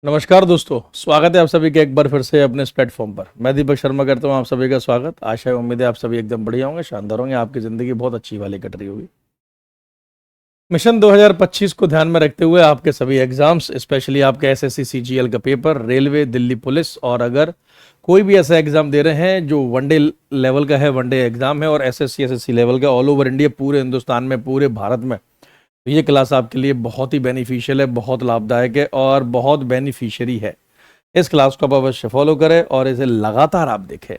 नमस्कार दोस्तों, स्वागत है आप सभी का एक बार फिर से अपने इस प्लेटफॉर्म पर। मैं दीपक शर्मा करता हूं आप सभी का स्वागत। आशा है उम्मीद है आप सभी एकदम बढ़िया होंगे, शानदार होंगे, आपकी ज़िंदगी बहुत अच्छी वाली कट रही होगी। मिशन 2025 को ध्यान में रखते हुए आपके सभी एग्जाम्स, स्पेशली आपके एसएससी सीजीएल का पेपर, रेलवे, दिल्ली पुलिस, और अगर कोई भी ऐसा एग्जाम दे रहे हैं जो वनडे लेवल का है, वनडे एग्जाम है, और एसएससी लेवल का, ऑल ओवर इंडिया, पूरे हिंदुस्तान में, पूरे भारत में, ये क्लास आपके लिए बहुत ही बेनिफिशियल है, बहुत लाभदायक है और बहुत बेनिफिशियरी है। इस क्लास को आप अवश्य फॉलो करें और इसे लगातार आप देखें।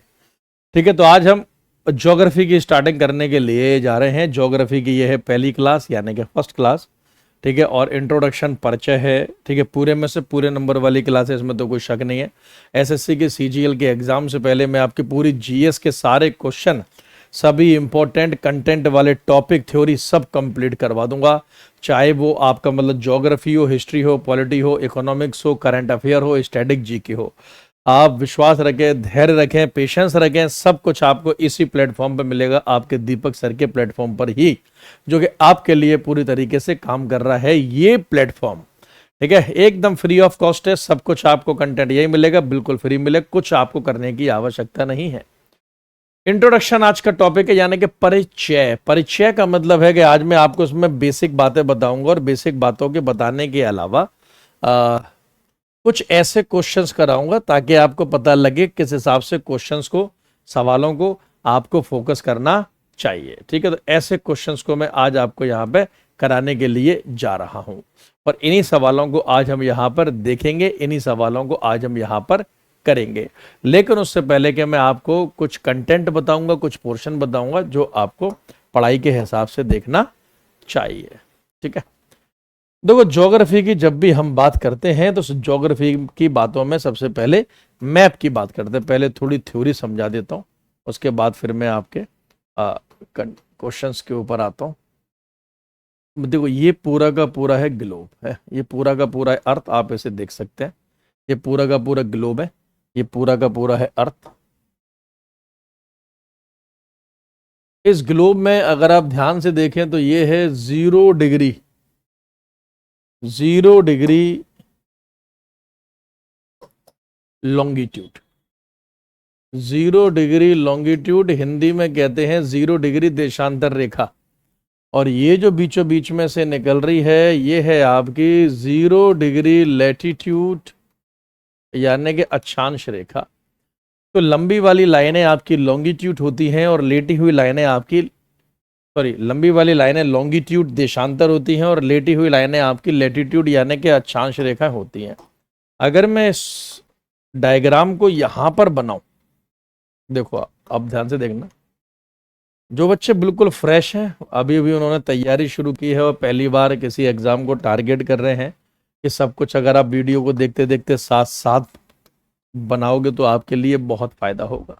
ठीक है, तो आज हम ज्योग्राफी की स्टार्टिंग करने के लिए जा रहे हैं। ज्योग्राफी की ये है पहली क्लास, यानी कि फर्स्ट क्लास। ठीक है, और इंट्रोडक्शन परिचय है। ठीक है, पूरे में से पूरे नंबर वाली क्लास है, इसमें तो कोई शक नहीं है। एसएससी के सीजीएल के एग्जाम से पहले मैं आपकी पूरी जीएस के सारे क्वेश्चन, सभी इंपॉर्टेंट कंटेंट वाले टॉपिक, थ्योरी सब कंप्लीट करवा दूंगा। चाहे वो आपका मतलब ज्योग्राफी हो, हिस्ट्री हो, पॉलिटी हो, इकोनॉमिक्स हो, करंट अफेयर हो, स्टैटिक जीके हो। आप विश्वास रखें, धैर्य रखें, पेशेंस रखें, सब कुछ आपको इसी प्लेटफॉर्म पर मिलेगा, आपके दीपक सर के प्लेटफॉर्म पर ही, जो कि आपके लिए पूरी तरीके से काम कर रहा है ये प्लेटफॉर्म। ठीक है, एकदम फ्री ऑफ कॉस्ट है, सब कुछ आपको कंटेंट यही मिलेगा, बिल्कुल फ्री मिलेगा, कुछ आपको करने की आवश्यकता नहीं है। इंट्रोडक्शन आज का टॉपिक है, यानी कि परिचय। परिचय का मतलब है कि आज मैं आपको इसमें बेसिक बातें बताऊंगा, और बेसिक बातों के बताने के अलावा कुछ ऐसे क्वेश्चंस कराऊंगा ताकि आपको पता लगे किस हिसाब से क्वेश्चंस को, सवालों को आपको फोकस करना चाहिए। ठीक है, तो ऐसे क्वेश्चंस को मैं आज आपको यहाँ पे कराने के लिए जा रहा हूँ, और इन्हीं सवालों को आज हम यहाँ पर देखेंगे, इन्हीं सवालों को आज हम यहाँ पर करेंगे। लेकिन उससे पहले कि मैं आपको कुछ कंटेंट बताऊंगा, कुछ पोर्शन बताऊंगा जो आपको पढ़ाई के हिसाब से देखना चाहिए। ठीक है, देखो, ज्योग्राफी की जब भी हम बात करते हैं तो ज्योग्राफी की बातों में सबसे पहले मैप की बात करते हैं। पहले थोड़ी थ्योरी समझा देता हूं, उसके बाद फिर मैं आपके क्वेश्चंस के ऊपर आता हूं। देखो, ये पूरा का पूरा है ग्लोब है, ये पूरा का पूरा है अर्थ, आप इसे देख सकते हैं। ये पूरा का पूरा ग्लोब है, ये पूरा का पूरा है अर्थ। इस ग्लोब में अगर आप ध्यान से देखें तो ये है 0 degree, 0 degree longitude. 0 degree longitude Hindi में कहते हैं 0 डिग्री देशांतर रेखा। और ये जो बीचों बीच में से निकल रही है, ये है आपकी 0 डिग्री लैटिट्यूड, यानी कि अक्षांश रेखा। तो लंबी वाली लाइनें आपकी लॉन्गिट्यूड होती हैं, और लेटी हुई लाइनें आपकी, लंबी वाली लाइनें लॉन्गिट्यूड देशांतर होती हैं, और लेटी हुई लाइनें आपकी लैटिट्यूड यानी कि अक्षांश रेखा होती हैं। अगर मैं इस डायग्राम को यहां पर बनाऊं, देखो अब ध्यान से देखना। जो बच्चे बिल्कुल फ्रेश हैं, अभी अभी उन्होंने तैयारी शुरू की है और पहली बार किसी एग्जाम को टारगेट कर रहे हैं, कि सब कुछ अगर आप वीडियो को देखते देखते साथ साथ बनाओगे तो आपके लिए बहुत फायदा होगा।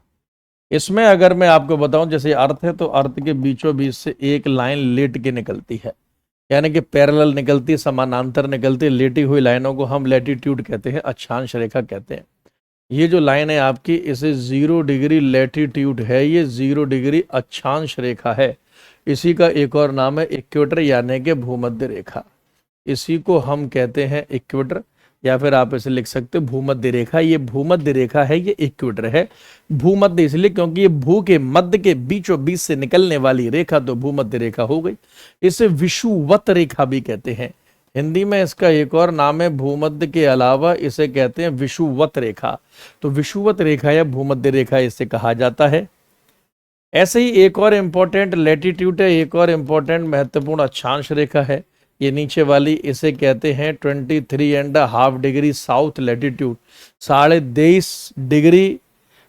इसमें अगर मैं आपको बताऊं, जैसे अर्थ है तो अर्थ के बीचों बीच से एक लाइन लेट के निकलती है, यानी कि पैरेलल निकलती है, समानांतर निकलती है। लेटी हुई लाइनों को हम लैटिट्यूड कहते हैं, अक्षांश रेखा कहते हैं। ये जो लाइन है आपकी, इसे 0 डिग्री लैटिट्यूड है, ये 0 डिग्री अक्षांश रेखा है। इसी का एक और नाम है इक्वेटर, यानी कि भूमध्य रेखा। इसी को हम कहते हैं इक्वेटर, या फिर आप इसे लिख सकते हो भूमध्य रेखा। ये भूमध्य रेखा है, ये इक्वेटर है। भूमध्य इसलिए क्योंकि ये भू के मध्य के बीचों बीच से निकलने वाली रेखा तो भूमध्य रेखा हो गई। इसे विषुवत रेखा भी कहते हैं। हिंदी में इसका एक और नाम है, भूमध्य के अलावा इसे कहते हैं विषुवत रेखा। तो विषुवत रेखा या भूमध्य रेखा इसे कहा जाता है। ऐसे ही एक और इंपॉर्टेंट लैटिट्यूड है, एक और इंपॉर्टेंट महत्वपूर्ण अक्षांश रेखा है, ये नीचे वाली, इसे कहते हैं 23.5 डिग्री साउथ लैटिट्यूड, 23.5 डिग्री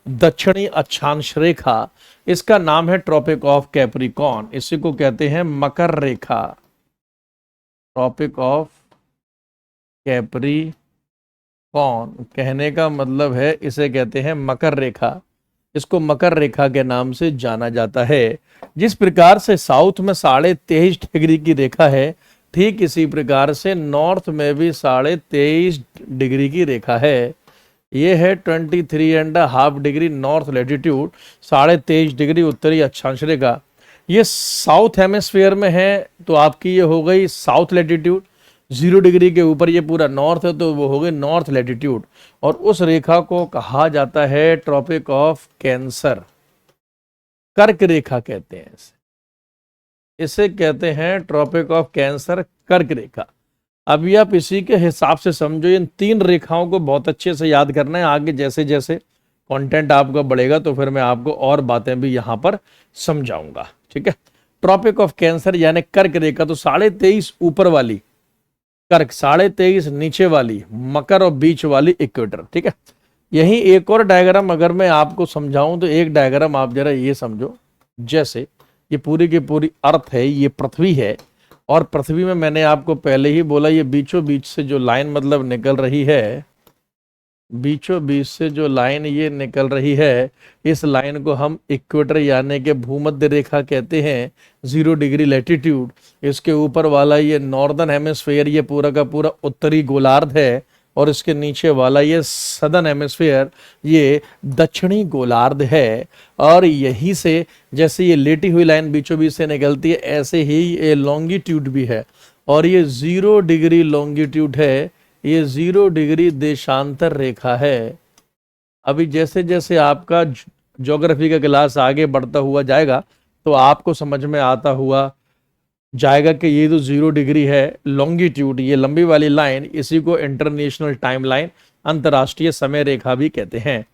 दक्षिणी अक्षांश रेखा। इसका नाम है ट्रॉपिक ऑफ कैप्रिकॉर्न, इसी को कहते हैं मकर रेखा। ट्रॉपिक ऑफ कैप्रिकॉर्न कहने का मतलब है, इसे कहते हैं मकर रेखा। इसको मकर रेखा के नाम से जाना जाता है। जिस प्रकार से साउथ में 23.5 डिग्री की रेखा है, ठीक इसी प्रकार से नॉर्थ में भी 23.5 डिग्री की रेखा है। ये है 23.5 डिग्री नॉर्थ लैटिट्यूड, 23.5 डिग्री उत्तरी अक्षांश रेखा। ये साउथ हेमिस्फीयर में है, तो आपकी ये हो गई साउथ लैटिट्यूड। 0 डिग्री के ऊपर ये पूरा नॉर्थ है तो वो हो गए नॉर्थ लैटिट्यूड, और उस रेखा को कहा जाता है ट्रॉपिक ऑफ कैंसर, कर्क रेखा कहते हैं इसे कहते हैं ट्रॉपिक ऑफ कैंसर, कर्क रेखा। अभी आप इसी के हिसाब से समझो, इन 3 रेखाओं को बहुत अच्छे से याद करना है। आगे जैसे जैसे कंटेंट आपका बढ़ेगा तो फिर मैं आपको और बातें भी यहां पर समझाऊंगा, ठीक है। ट्रॉपिक ऑफ कैंसर यानी कर्क रेखा, तो 23.5 ऊपर वाली कर्क, 23.5 नीचे वाली मकर और बीच वाली इक्वेटर, ठीक है। यही एक और डायग्राम अगर मैं आपको समझाऊं तो एक डायग्राम आप जरा ये समझो, जैसे ये पूरी की पूरी अर्थ है, ये पृथ्वी है, और पृथ्वी में मैंने आपको पहले ही बोला ये बीचों बीच से जो लाइन मतलब निकल रही है, बीचों बीच से जो लाइन ये निकल रही है, इस लाइन को हम इक्वेटर यानी कि भूमध्य रेखा कहते हैं, 0 डिग्री लैटिट्यूड। इसके ऊपर वाला ये नॉर्दर्न हेमिस्फीयर, ये पूरा का पूरा उत्तरी गोलार्ध है, और इसके नीचे वाला ये सदर्न हेमिस्फीयर, ये दक्षिणी गोलार्ध है। और यहीं से जैसे ये लेटी हुई लाइन बीचों बीच से निकलती है, ऐसे ही ये लॉन्गिट्यूड भी है, और ये 0 डिग्री लॉन्गिट्यूड है, ये 0 डिग्री देशांतर रेखा है। अभी जैसे जैसे आपका ज्योग्राफी का क्लास आगे बढ़ता हुआ जाएगा तो आपको समझ में आता हुआ जाएगा कि ये जो 0 डिग्री है लॉन्गिट्यूड, ये लंबी वाली लाइन, इसी को इंटरनेशनल टाइम लाइन, अंतर्राष्ट्रीय समय रेखा भी कहते हैं।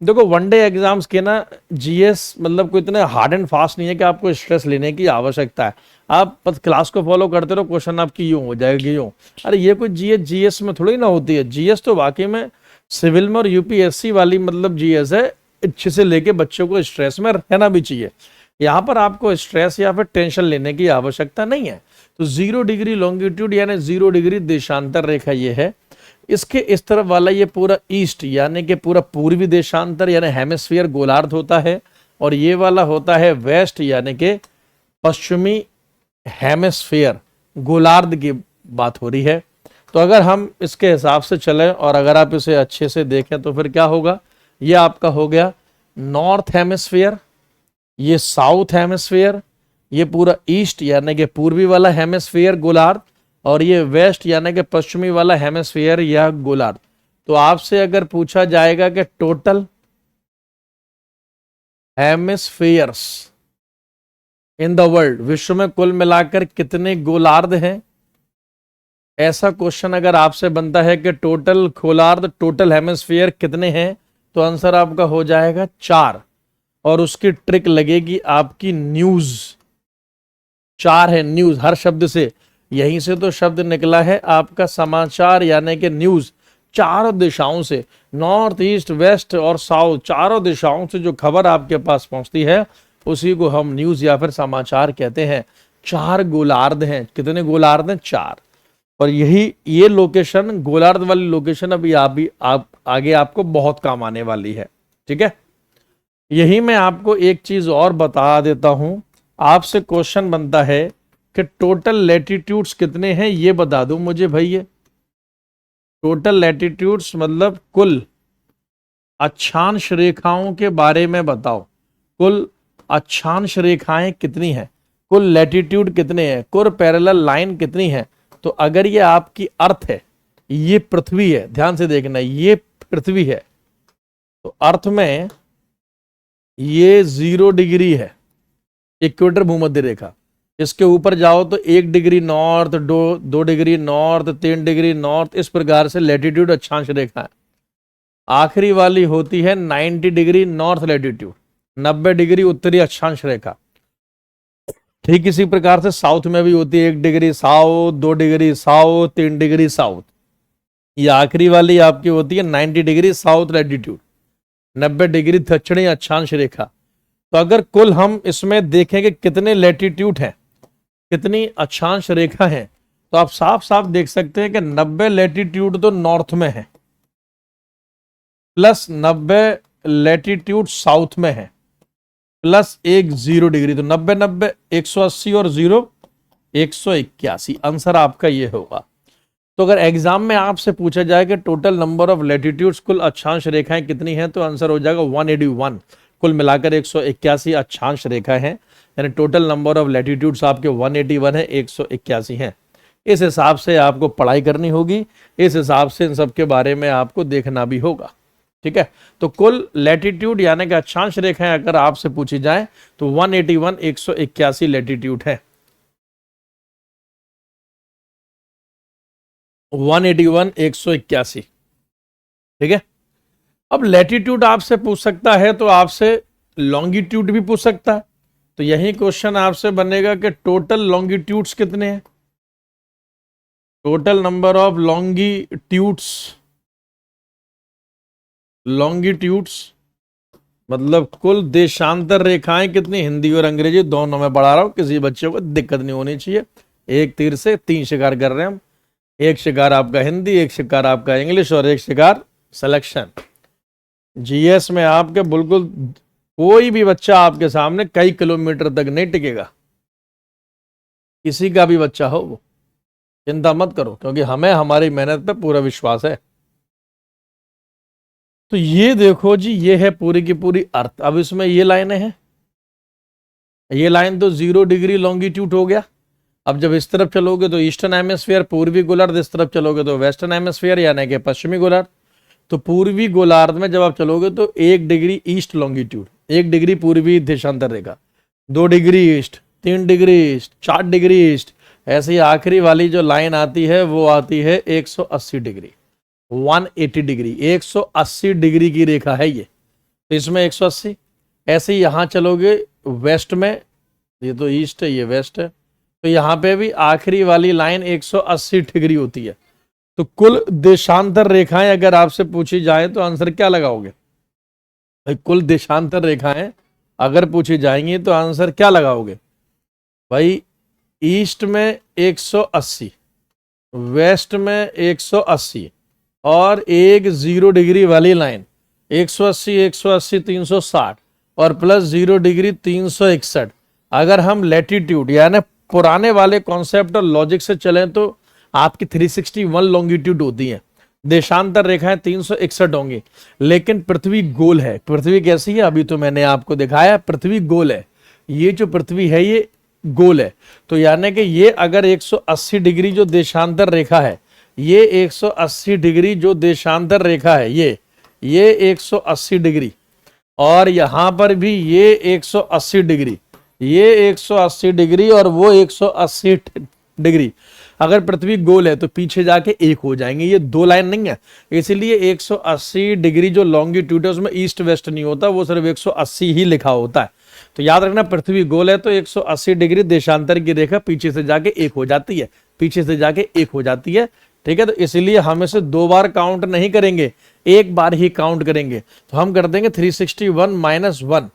देखो वनडे एग्जाम्स के ना जीएस मतलब कोई इतने हार्ड एंड फास्ट नहीं है कि आपको स्ट्रेस लेने की आवश्यकता है। आप बस क्लास को फॉलो करते रहो, क्वेश्चन आपकी यूं हो जाएगी यूं। अरे ये कोई जीएस में थोड़ी ना होती है। जीएस तो वाकई में सिविल में और यूपीएससी वाली मतलब जीएस है, अच्छे से लेके बच्चों को स्ट्रेस में रहना भी चाहिए। यहाँ पर आपको स्ट्रेस या फिर टेंशन लेने की आवश्यकता नहीं है। तो 0 डिग्री लॉन्गिट्यूड यानी 0 डिग्री देशांतर रेखा ये है। इसके इस तरफ वाला ये पूरा ईस्ट यानी कि पूरा पूर्वी देशांतर यानी हेमिस्फीयर गोलार्ध होता है, और ये वाला होता है वेस्ट यानी कि पश्चिमी हेमिस्फीयर गोलार्ध की बात हो रही है। तो अगर हम इसके हिसाब से चलें और अगर आप इसे अच्छे से देखें तो फिर क्या होगा, ये आपका हो गया नॉर्थ हेमिस्फीयर, ये साउथ हेमिस्फीयर, ये पूरा ईस्ट यानी कि पूर्वी वाला हेमिस्फीयर गोलार्ध, और ये वेस्ट यानी कि पश्चिमी वाला हेमिस्फीयर या गोलार्ध। तो आपसे अगर पूछा जाएगा कि total hemispheres in the world, विश्व में कुल मिलाकर कितने गोलार्ध हैं, ऐसा क्वेश्चन अगर आपसे बनता है कि टोटल गोलार्ध, टोटल हेमिस्फीयर कितने हैं, तो आंसर आपका हो जाएगा 4, और उसकी ट्रिक लगेगी आपकी न्यूज। 4 है न्यूज, हर शब्द से, यहीं से तो शब्द निकला है आपका समाचार यानी कि न्यूज। चारों दिशाओं से, नॉर्थ ईस्ट वेस्ट और साउथ, चारों दिशाओं से जो खबर आपके पास पहुंचती है उसी को हम न्यूज या फिर समाचार कहते हैं। 4 गोलार्ध हैं। कितने गोलार्ध हैं? 4। और यही ये लोकेशन, गोलार्ध वाली लोकेशन अभी आप आगे आपको बहुत काम आने वाली है, ठीक है। यही मैं आपको एक चीज और बता देता हूं, आपसे क्वेश्चन बनता है कि टोटल लैटिट्यूड्स कितने हैं, ये बता दो मुझे भाई। ये टोटल लैटिट्यूड्स मतलब कुल अक्षांश रेखाओं के बारे में बताओ। कुल अक्षांश रेखाएं कितनी हैं, कुल लैटिट्यूड कितने हैं, कुल पैरेलल लाइन कितनी है। तो अगर ये आपकी अर्थ है, ये पृथ्वी है, ध्यान से देखना, ये पृथ्वी है, तो अर्थ में ये 0 डिग्री है, इक्वेटर भूमध्य रेखा। इसके ऊपर जाओ तो 1 degree north, 2 degree north, 3 degree north, इस प्रकार से लैटिट्यूड अक्षांश रेखा है। आखिरी वाली होती है 90 डिग्री नॉर्थ लैटिट्यूड, 90 डिग्री उत्तरी अक्षांश रेखा। ठीक इसी प्रकार से साउथ में भी होती है 1 degree south, 2 degree south, 3 degree south. ये आखिरी वाली आपकी होती है 90 डिग्री साउथ लैटिट्यूड, 90 डिग्री दक्षिणी अक्षांश रेखा। तो अगर कुल हम इसमें देखें कि कितने लैटिट्यूड हैं, कितनी अक्षांश रेखा है, तो आप साफ साफ देख सकते हैं कि 90 लैटिट्यूड तो नॉर्थ में है, प्लस 90 लैटिट्यूड साउथ में है, प्लस 1 0 डिग्री। तो 90 90 180 और 0 181। आंसर आपका ये होगा। तो अगर एग्जाम में आपसे पूछा जाए कि टोटल नंबर ऑफ लैटिट्यूड्स, कुल अक्षांश रेखाएं कितनी हैं, तो आंसर हो जाएगा 181। कुल मिलाकर 181 अक्षांश रेखा है, यानी टोटल नंबर ऑफ लैटिट्यूड्स आपके 181 है, 181 हैं। इस हिसाब से आपको पढ़ाई करनी होगी, इस हिसाब से इन सब के बारे में आपको देखना भी होगा। ठीक है, तो कुल लैटिट्यूड यानी कि अक्षांश रेखाएं अगर आपसे पूछी जाए तो 181 181 लैटिट्यूड है। 181 181। ठीक है, अब लैटिट्यूड आपसे पूछ सकता है तो आपसे लॉन्गिट्यूड भी पूछ सकता है। तो यही क्वेश्चन आपसे बनेगा कि टोटल लॉन्गिट्यूड्स कितने हैं, टोटल नंबर ऑफ लॉन्गिट्यूड्स मतलब कुल देशांतर रेखाएं कितनी, हिंदी और अंग्रेजी दोनों में पढ़ा रहा हूं, किसी बच्चे को दिक्कत नहीं होनी चाहिए। एक तीर से 3 शिकार कर रहे हैं हम, एक शिकार आपका हिंदी, एक शिकार आपका इंग्लिश और एक शिकार सिलेक्शन। जीएस में आपके बिल्कुल कोई भी बच्चा आपके सामने कई किलोमीटर तक नहीं टिकेगा, किसी का भी बच्चा हो वो, चिंता मत करो, क्योंकि हमें हमारी मेहनत पे पूरा विश्वास है। तो ये देखो जी, ये है पूरी की पूरी अर्थ। अब इसमें ये लाइनें हैं, ये लाइन तो 0 डिग्री लॉन्गिट्यूड हो गया। अब जब इस तरफ चलोगे तो ईस्टर्न हेमिस्फीयर पूर्वी गोलार्ध, इस तरफ चलोगे तो वेस्टर्न हेमिस्फीयर यानी कि पश्चिमी गोलार्ध। तो पूर्वी गोलार्ध में जब आप चलोगे तो 1 डिग्री ईस्ट लॉन्गिट्यूड, 1 डिग्री पूर्वी देशांतर रेखा, 2 degree east, 3 degree east, 4 degree east, ऐसे ही आखिरी वाली जो लाइन आती है वो आती है 180 डिग्री, 180 डिग्री, 180 डिग्री की रेखा है ये। तो इसमें 180, ऐसे ही यहां चलोगे वेस्ट में, ये तो ईस्ट है ये वेस्ट है, तो यहां पे भी आखिरी वाली लाइन 180 डिग्री होती है। तो कुल देशांतर रेखाएं अगर आपसे पूछी जाए तो आंसर क्या लगाओगे भाई? कुल देशांतर रेखाएं अगर पूछी जाएंगी तो आंसर क्या लगाओगे भाई? ईस्ट में 180, वेस्ट में 180 और एक 0 डिग्री वाली लाइन 180 180 360 और प्लस 0 डिग्री 361। अगर हम लैटिट्यूड यानी पुराने वाले कॉन्सेप्ट और लॉजिक से चलें तो आपकी 361 लॉन्गिट्यूड होती है, देशांतर रेखाएं 361 होंगी। लेकिन पृथ्वी गोल है। पृथ्वी कैसी है? अभी तो मैंने आपको दिखाया, पृथ्वी गोल है। ये जो पृथ्वी है ये गोल है। तो यानी कि ये अगर 180 डिग्री जो देशांतर रेखा है, ये 180 डिग्री जो देशांतर रेखा है, ये 180 डिग्री, और यहां पर भी ये 180 डिग्री, ये 180 डिग्री और वो 180 डिग्री। अगर पृथ्वी गोल है तो पीछे जाके एक हो जाएंगे, ये 2 लाइन नहीं है। इसलिए 180 डिग्री जो लॉन्गिट्यूड है उसमें ईस्ट वेस्ट नहीं होता, वो सिर्फ 180 ही लिखा होता है। तो याद रखना, पृथ्वी गोल है तो 180 डिग्री देशांतर की रेखा पीछे से जाके एक हो जाती है, पीछे से जाके एक हो जाती है। ठीक है, तो इसलिए हम इसे 2 बार काउंट नहीं करेंगे, एक बार ही काउंट करेंगे। तो हम कर देंगे 361 माइनस 1,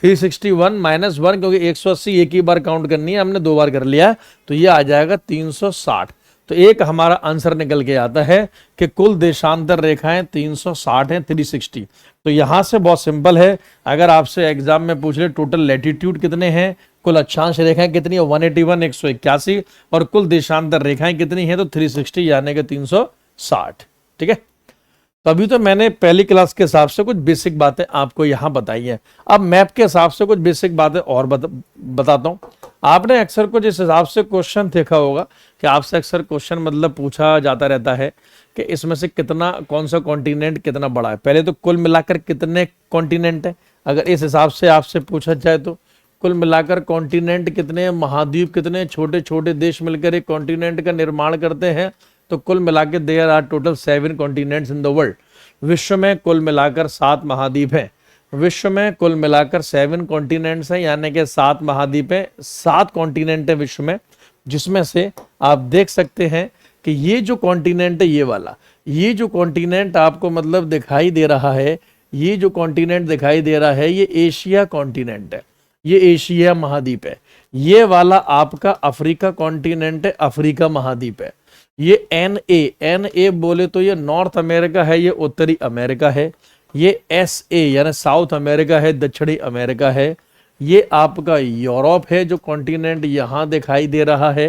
361 माइनस 1, क्योंकि 180 एक ही बार काउंट करनी है, हमने 2 बार कर लिया है, तो ये आ जाएगा 360। तो एक हमारा आंसर निकल के आता है कि कुल देशांतर रेखाएं 360 हैं, 360। तो यहां से बहुत सिंपल है, अगर आपसे एग्जाम में पूछ ले टोटल लैटिट्यूड कितने हैं, कुल अक्षांश रेखाएं कितनी है 181 181, और कुल देशांतर रेखाएं कितनी है तो 360 यानी कि 360। ठीक है, तो अभी तो मैंने पहली क्लास के हिसाब से कुछ बेसिक बातें आपको यहां बताई हैं। अब मैप के हिसाब से कुछ बेसिक बातें और बताता हूं। आपने अक्सर कुछ इस हिसाब से क्वेश्चन देखा होगा कि आपसे अक्सर क्वेश्चन मतलब पूछा जाता रहता है कि इसमें से कितना, कौन सा कॉन्टिनेंट कितना बड़ा है। पहले तो कुल मिलाकर कितने कॉन्टिनेंट है, अगर इस हिसाब से आपसे पूछा जाए तो कुल मिलाकर कॉन्टिनेंट कितने, महाद्वीप कितने, छोटे छोटे देश मिलकर एक कॉन्टिनेंट का निर्माण करते हैं। तो कुल मिलाकर there are total 7 continents in the world. विश्व में कुल मिलाकर 7 महाद्वीप हैं। विश्व में कुल मिलाकर 7 कॉन्टिनेंट्स हैं, यानी कि 7 महाद्वीप हैं, 7 कॉन्टिनेंट है विश्व में, जिसमें से आप देख सकते हैं कि ये जो कॉन्टिनेंट है, ये वाला, ये जो कॉन्टिनेंट आपको मतलब दिखाई दे रहा है, ये जो कॉन्टिनेंट दिखाई दे रहा है, ये एशिया कॉन्टिनेंट है, ये एशिया महाद्वीप है। ये वाला आपका अफ्रीका कॉन्टिनेंट है, अफ्रीका महाद्वीप है। ये NA बोले तो ये नॉर्थ अमेरिका है, ये उत्तरी अमेरिका है। ये SA यानी साउथ अमेरिका है, दक्षिणी अमेरिका है। ये आपका यूरोप है जो कॉन्टिनेंट यहां दिखाई दे रहा है।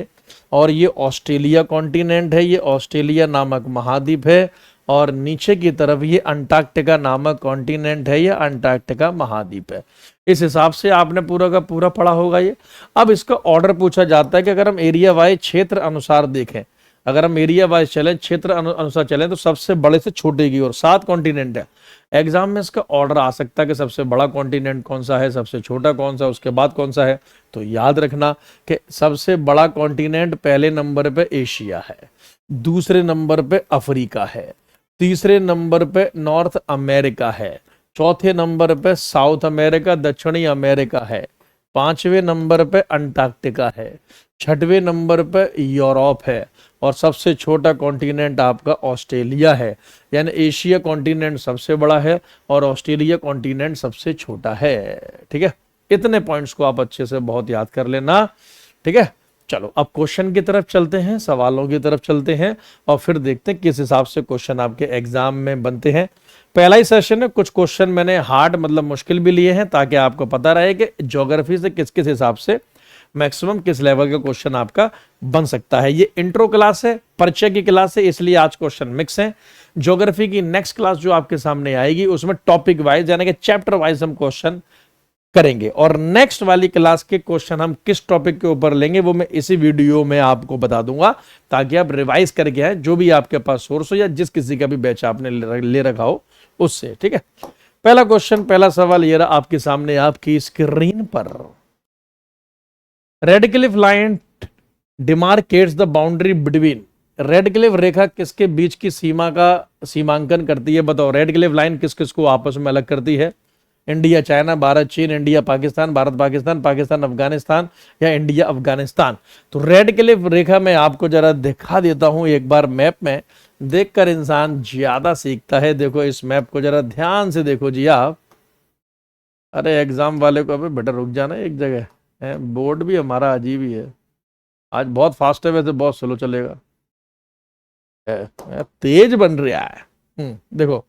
और ये ऑस्ट्रेलिया कॉन्टिनेंट है, ये ऑस्ट्रेलिया नामक महाद्वीप है, और नीचे की तरफ ये अंटार्कटिका नामक कॉन्टिनेंट है, ये अंटार्कटिका महाद्वीप है। इस हिसाब से आपने पूरा का पूरा पढ़ा होगा ये। अब इसका ऑर्डर पूछा जाता है कि अगर हम एरिया वाइज क्षेत्र अनुसार देखें, अगर हम एरिया वाइज चलें, क्षेत्र अनुसार चलें, तो सबसे बड़े से छोटे की ओर 7 कॉन्टिनेंट है। एग्जाम में इसका ऑर्डर आ सकता है कि सबसे बड़ा कॉन्टिनेंट कौन सा है, सबसे छोटा कौन सा, उसके बाद कौन सा है। तो याद रखना कि सबसे बड़ा कॉन्टिनेंट पहले नंबर पे एशिया है, दूसरे नंबर पे अफ्रीका है, तीसरे नंबर पे नॉर्थ अमेरिका है, चौथे नंबर पे साउथ अमेरिका दक्षिणी अमेरिका है, 5वें नंबर पे अंटार्कटिका है, 6वें नंबर पे यूरोप है, और सबसे छोटा कॉन्टिनेंट आपका ऑस्ट्रेलिया है। यानी एशिया कॉन्टिनेंट सबसे बड़ा है और ऑस्ट्रेलिया कॉन्टिनेंट सबसे छोटा है। ठीक है, इतने पॉइंट्स को आप अच्छे से बहुत याद कर लेना। ठीक है, चलो अब क्वेश्चन की तरफ चलते हैं, सवालों की तरफ चलते हैं, और फिर देखते हैं किस हिसाब से क्वेश्चन आपके एग्जाम में बनते हैं। पहला ही सेशन है, कुछ क्वेश्चन मैंने हार्ड मतलब मुश्किल भी लिए हैं, ताकि आपको पता रहे कि ज्योग्राफी से किस किस हिसाब से मैक्सिमम किस लेवल का क्वेश्चन आपका बन सकता है। ये इंट्रो क्लास है, परिचय की क्लास है, इसलिए आज क्वेश्चन मिक्स है। ज्योग्राफी की नेक्स्ट क्लास जो आपके सामने आएगी उसमें टॉपिक वाइज यानी कि चैप्टर वाइज हम क्वेश्चन करेंगे, और नेक्स्ट वाली क्लास के क्वेश्चन हम किस टॉपिक के ऊपर लेंगे वो मैं इसी वीडियो में आपको बता दूंगा, ताकि आप रिवाइज करके आए, जो भी आपके पास सोर्स हो या जिस किसी का भी बैच आपने ले रखा हो उससे। ठीक है, पहला क्वेश्चन, पहला सवाल ये रहा आपके सामने आपकी स्क्रीन पर। Radcliffe line demarcates the boundary between, Radcliffe रेखा किसके बीच की सीमा का सीमांकन करती है, बताओ। रेडक्लिफ लाइन किस किस को आपस में अलग करती है? इंडिया चाइना, भारत चीन, इंडिया पाकिस्तान, भारत पाकिस्तान, पाकिस्तान अफगानिस्तान, या इंडिया अफगानिस्तान। तो रेडक्लिफ रेखा मैं आपको जरा दिखा देता हूं एक बार मैप में, देखकर इंसान ज्यादा सीखता है। देखो इस मैप को जरा ध्यान से देखो जी आप। अरे एग्जाम वाले को अभी बेटा रुक जाना एक जगह है, बोर्ड भी हमारा अजीब ही है, आज बहुत फास्ट है, वैसे बहुत स्लो चलेगा, तेज बन रहा है। देखो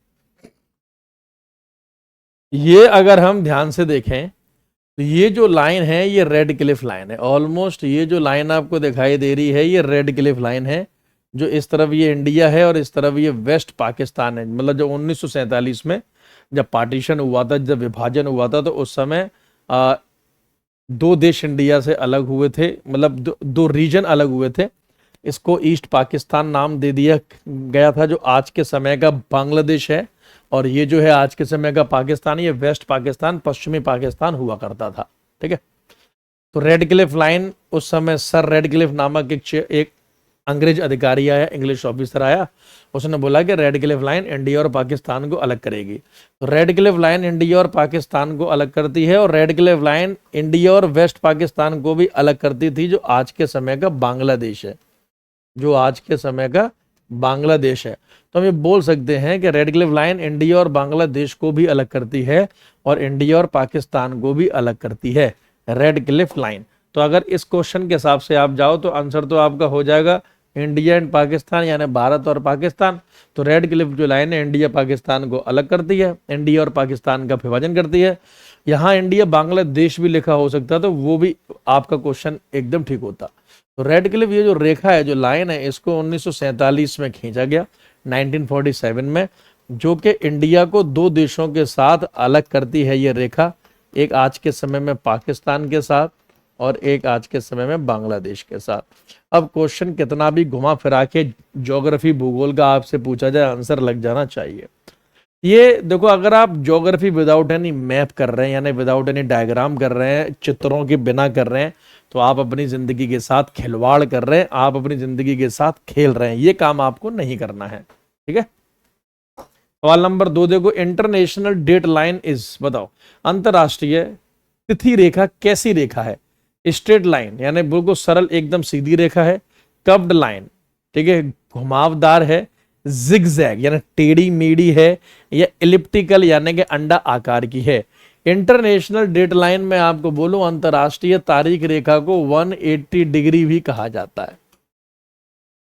ये अगर हम ध्यान से देखें तो ये जो लाइन है ये रेड क्लिफ लाइन है। ऑलमोस्ट ये जो लाइन आपको दिखाई दे रही है ये रेड क्लिफ लाइन है, जो इस तरफ ये इंडिया है और इस तरफ ये वेस्ट पाकिस्तान है। मतलब जो 1947 में जब पार्टीशन हुआ था, जब विभाजन हुआ था, तो उस समय 2 देश इंडिया से अलग हुए थे, मतलब दो रीजन अलग हुए थे। इसको ईस्ट पाकिस्तान नाम दे दिया गया था, जो आज के समय का बांग्लादेश है, और ये जो है आज के समय का पाकिस्तान, ये वेस्ट पाकिस्तान, पश्चिमी पाकिस्तान हुआ करता था। ठीक है, तो रेड क्लिफ लाइन उस समय सर रेडक्लिफ नामक एक अंग्रेज अधिकारी आया, इंग्लिश ऑफिसर आया, उसने बोला कि रेड क्लिफ लाइन इंडिया और पाकिस्तान को अलग करेगी। तो रेड क्लिफ लाइन इंडिया और पाकिस्तान को अलग करती है, और रेड क्लिफ लाइन इंडिया और वेस्ट पाकिस्तान को भी अलग करती थी, जो आज के समय का बांग्लादेश है, जो आज के समय का बांग्लादेश है। तो हम ये बोल सकते हैं कि रेड क्लिफ लाइन इंडिया और बांग्लादेश को भी अलग करती है, और इंडिया और पाकिस्तान को भी अलग करती है रेड क्लिफ लाइन। तो अगर इस क्वेश्चन के हिसाब से आप जाओ तो आंसर तो आपका हो जाएगा इंडिया एंड पाकिस्तान, यानी भारत और पाकिस्तान। तो रेड क्लिफ जो लाइन है इंडिया पाकिस्तान को अलग करती है, इंडिया और पाकिस्तान का विभाजन करती है। यहाँ इंडिया बांग्लादेश भी लिखा हो सकता, तो वो भी आपका क्वेश्चन एकदम ठीक होता। तो रेड क्लिफ ये जो रेखा है, जो लाइन है, इसको 1947 में खींचा गया, 1947 में, जो कि इंडिया को 2 देशों के साथ अलग करती है ये रेखा, एक आज के समय में पाकिस्तान के साथ और एक आज के समय में बांग्लादेश के साथ। अब क्वेश्चन कितना भी घुमा फिरा के ज्योग्राफी भूगोल का आपसे पूछा जाए, आंसर लग जाना चाहिए। ये देखो, अगर आप ज्योग्राफी विदाउट एनी मैप कर रहे हैं, यानी विदाउट एनी डायग्राम कर रहे हैं, चित्रों के बिना कर रहे हैं, तो आप अपनी जिंदगी के साथ खिलवाड़ कर रहे हैं, आप अपनी जिंदगी के साथ खेल रहे हैं। ये काम आपको नहीं करना है। ठीक है, सवाल नंबर 2 देखो, इंटरनेशनल डेट लाइन इज, बताओ अंतरराष्ट्रीय तिथि रेखा कैसी रेखा है? स्ट्रेट लाइन यानी बिल्कुल सरल एकदम सीधी रेखा है, कर्व्ड लाइन, ठीक है, घुमावदार है, जिगजैग यानी टेढ़ी मेढ़ी है, या एलिप्टिकल यानी कि अंडा आकार की है। इंटरनेशनल डेट लाइन में आपको बोलूं, अंतरराष्ट्रीय तारीख रेखा को 180 डिग्री भी कहा जाता है।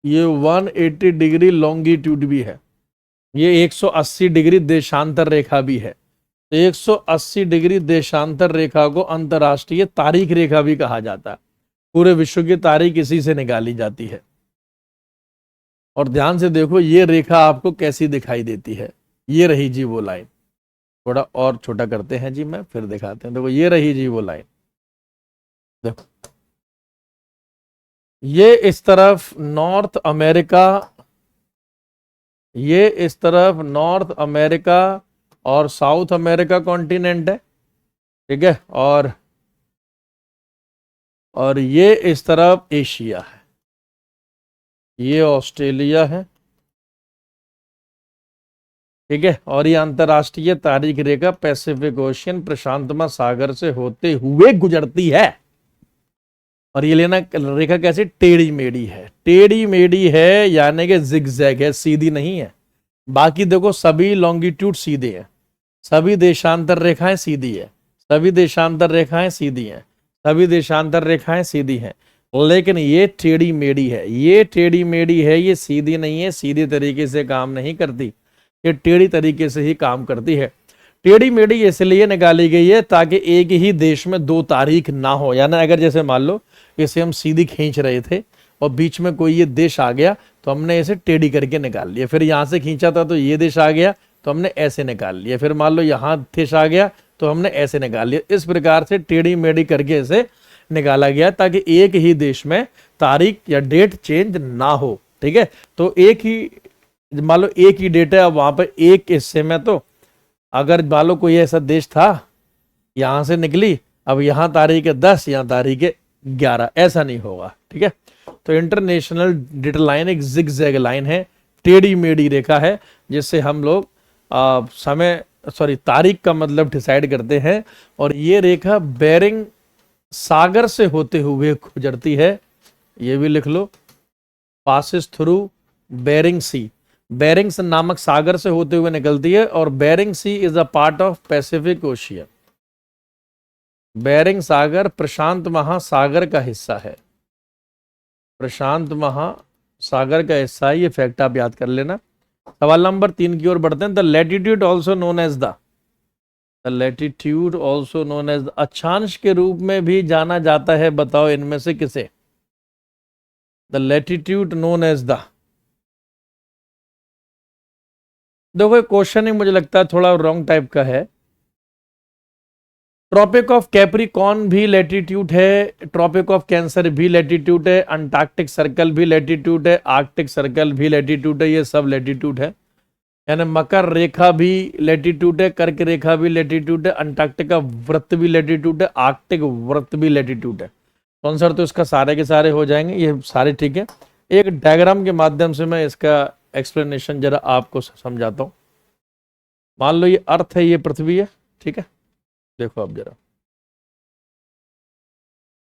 ये 180 डिग्री लॉन्गिट्यूड भी है, ये 180 डिग्री देशांतर रेखा भी है। तो 180 डिग्री देशांतर रेखा को अंतरराष्ट्रीय तारीख रेखा भी कहा जाता है। पूरे विश्व की तारीख इसी से निकाली जाती है। और ध्यान से देखो ये रेखा आपको कैसी दिखाई देती है, ये रही जी वो लाइन। थोड़ा और छोटा करते हैं जी, मैं फिर दिखाते हैं। देखो ये रही जी वो लाइन, देखो ये इस तरफ नॉर्थ अमेरिका, ये इस तरफ नॉर्थ अमेरिका और साउथ अमेरिका कॉन्टिनेंट है, ठीक है। और ये इस तरफ एशिया है, ये ऑस्ट्रेलिया है, ठीक है। और ये अंतरराष्ट्रीय तारीख रेखा पैसिफिक ओशियन प्रशांत महासागर से होते हुए गुजरती है। और ये लेना रेखा कैसी, टेढ़ी मेढ़ी है, टेढ़ी मेढ़ी है यानी कि जिगजैग है, सीधी नहीं है। बाकी देखो सभी लॉन्गिट्यूड सीधे हैं, सभी देशांतर रेखाएं सीधी है, सभी देशांतर रेखाएं सीधी हैं, सभी देशांतर रेखाएं सीधी हैं। लेकिन ये टेढ़ी मेढ़ी है, ये टेढ़ी मेढ़ी है, ये सीधी नहीं है, सीधी तरीके से काम नहीं करती, ये टेढ़ी तरीके से ही काम करती है। टेढ़ी मेढ़ी इसलिए निकाली गई है ताकि एक ही देश में दो तारीख ना हो। यानी अगर जैसे मान लो इसे हम सीधी खींच रहे थे और बीच में कोई ये देश आ गया तो हमने इसे टेढ़ी करके निकाल लिया, फिर यहां से खींचा था तो ये देश आ गया तो हमने ऐसे निकाल लिया, फिर मान लो यहां देश आ गया तो हमने ऐसे निकाल लिया। इस प्रकार से टेढ़ी मेढ़ी करके इसे निकाला गया ताकि एक ही देश में तारीख या डेट चेंज ना हो, ठीक है। तो एक ही मान लो एक ही डेट है, अब वहां पर एक हिस्से में तो अगर मान लो कोई ऐसा देश था यहां से निकली, अब यहां तारीख है 10, यहां तारीख है 11, ऐसा नहीं होगा, ठीक है। तो इंटरनेशनल डेट लाइन एक जिगजैग लाइन है, टेढ़ी मेढ़ी रेखा है, जिससे हम लोग तारीख का मतलब डिसाइड करते हैं। और ये रेखा बेरिंग सागर से होते हुए गुजरती है, ये भी लिख लो, passes through Bering Sea, Berings नामक सागर से होते हुए निकलती है। और Bering Sea is a part of Pacific Ocean, Bering सागर प्रशांत महासागर का हिस्सा है, प्रशांत महासागर का हिस्सा है, ये फैक्ट आप याद कर लेना। सवाल नंबर 3 की ओर बढ़ते हैं। The latitude also known as the latitude also known as अक्षांश के रूप में भी जाना जाता है, बताओ इनमें से किसे। The latitude known as the, देखो क्वेश्चन ही मुझे लगता है थोड़ा रॉन्ग टाइप का है। ट्रॉपिक ऑफ कैप्रिकॉर्न भी लैटिट्यूड है, ट्रॉपिक ऑफ कैंसर भी लैटिट्यूड है, अंटार्कटिक सर्कल भी लैटिट्यूड है, आर्कटिक सर्कल भी लैटिट्यूड है, ये सब लैटिट्यूड है। यानी मकर रेखा भी लैटिट्यूड है, कर्क रेखा भी लैटिट्यूड है, अंटार्कटिका वृत्त भी लैटिट्यूड है, आर्कटिक वृत्त भी लैटिट्यूड है। तो आंसर तो इसका सारे के सारे हो जाएंगे, ये सारे ठीक है। एक डायग्राम के माध्यम से मैं इसका एक्सप्लेनेशन जरा आपको समझाता हूं। मान लो ये अर्थ है, ये पृथ्वी है, ठीक है। देखो अब जरा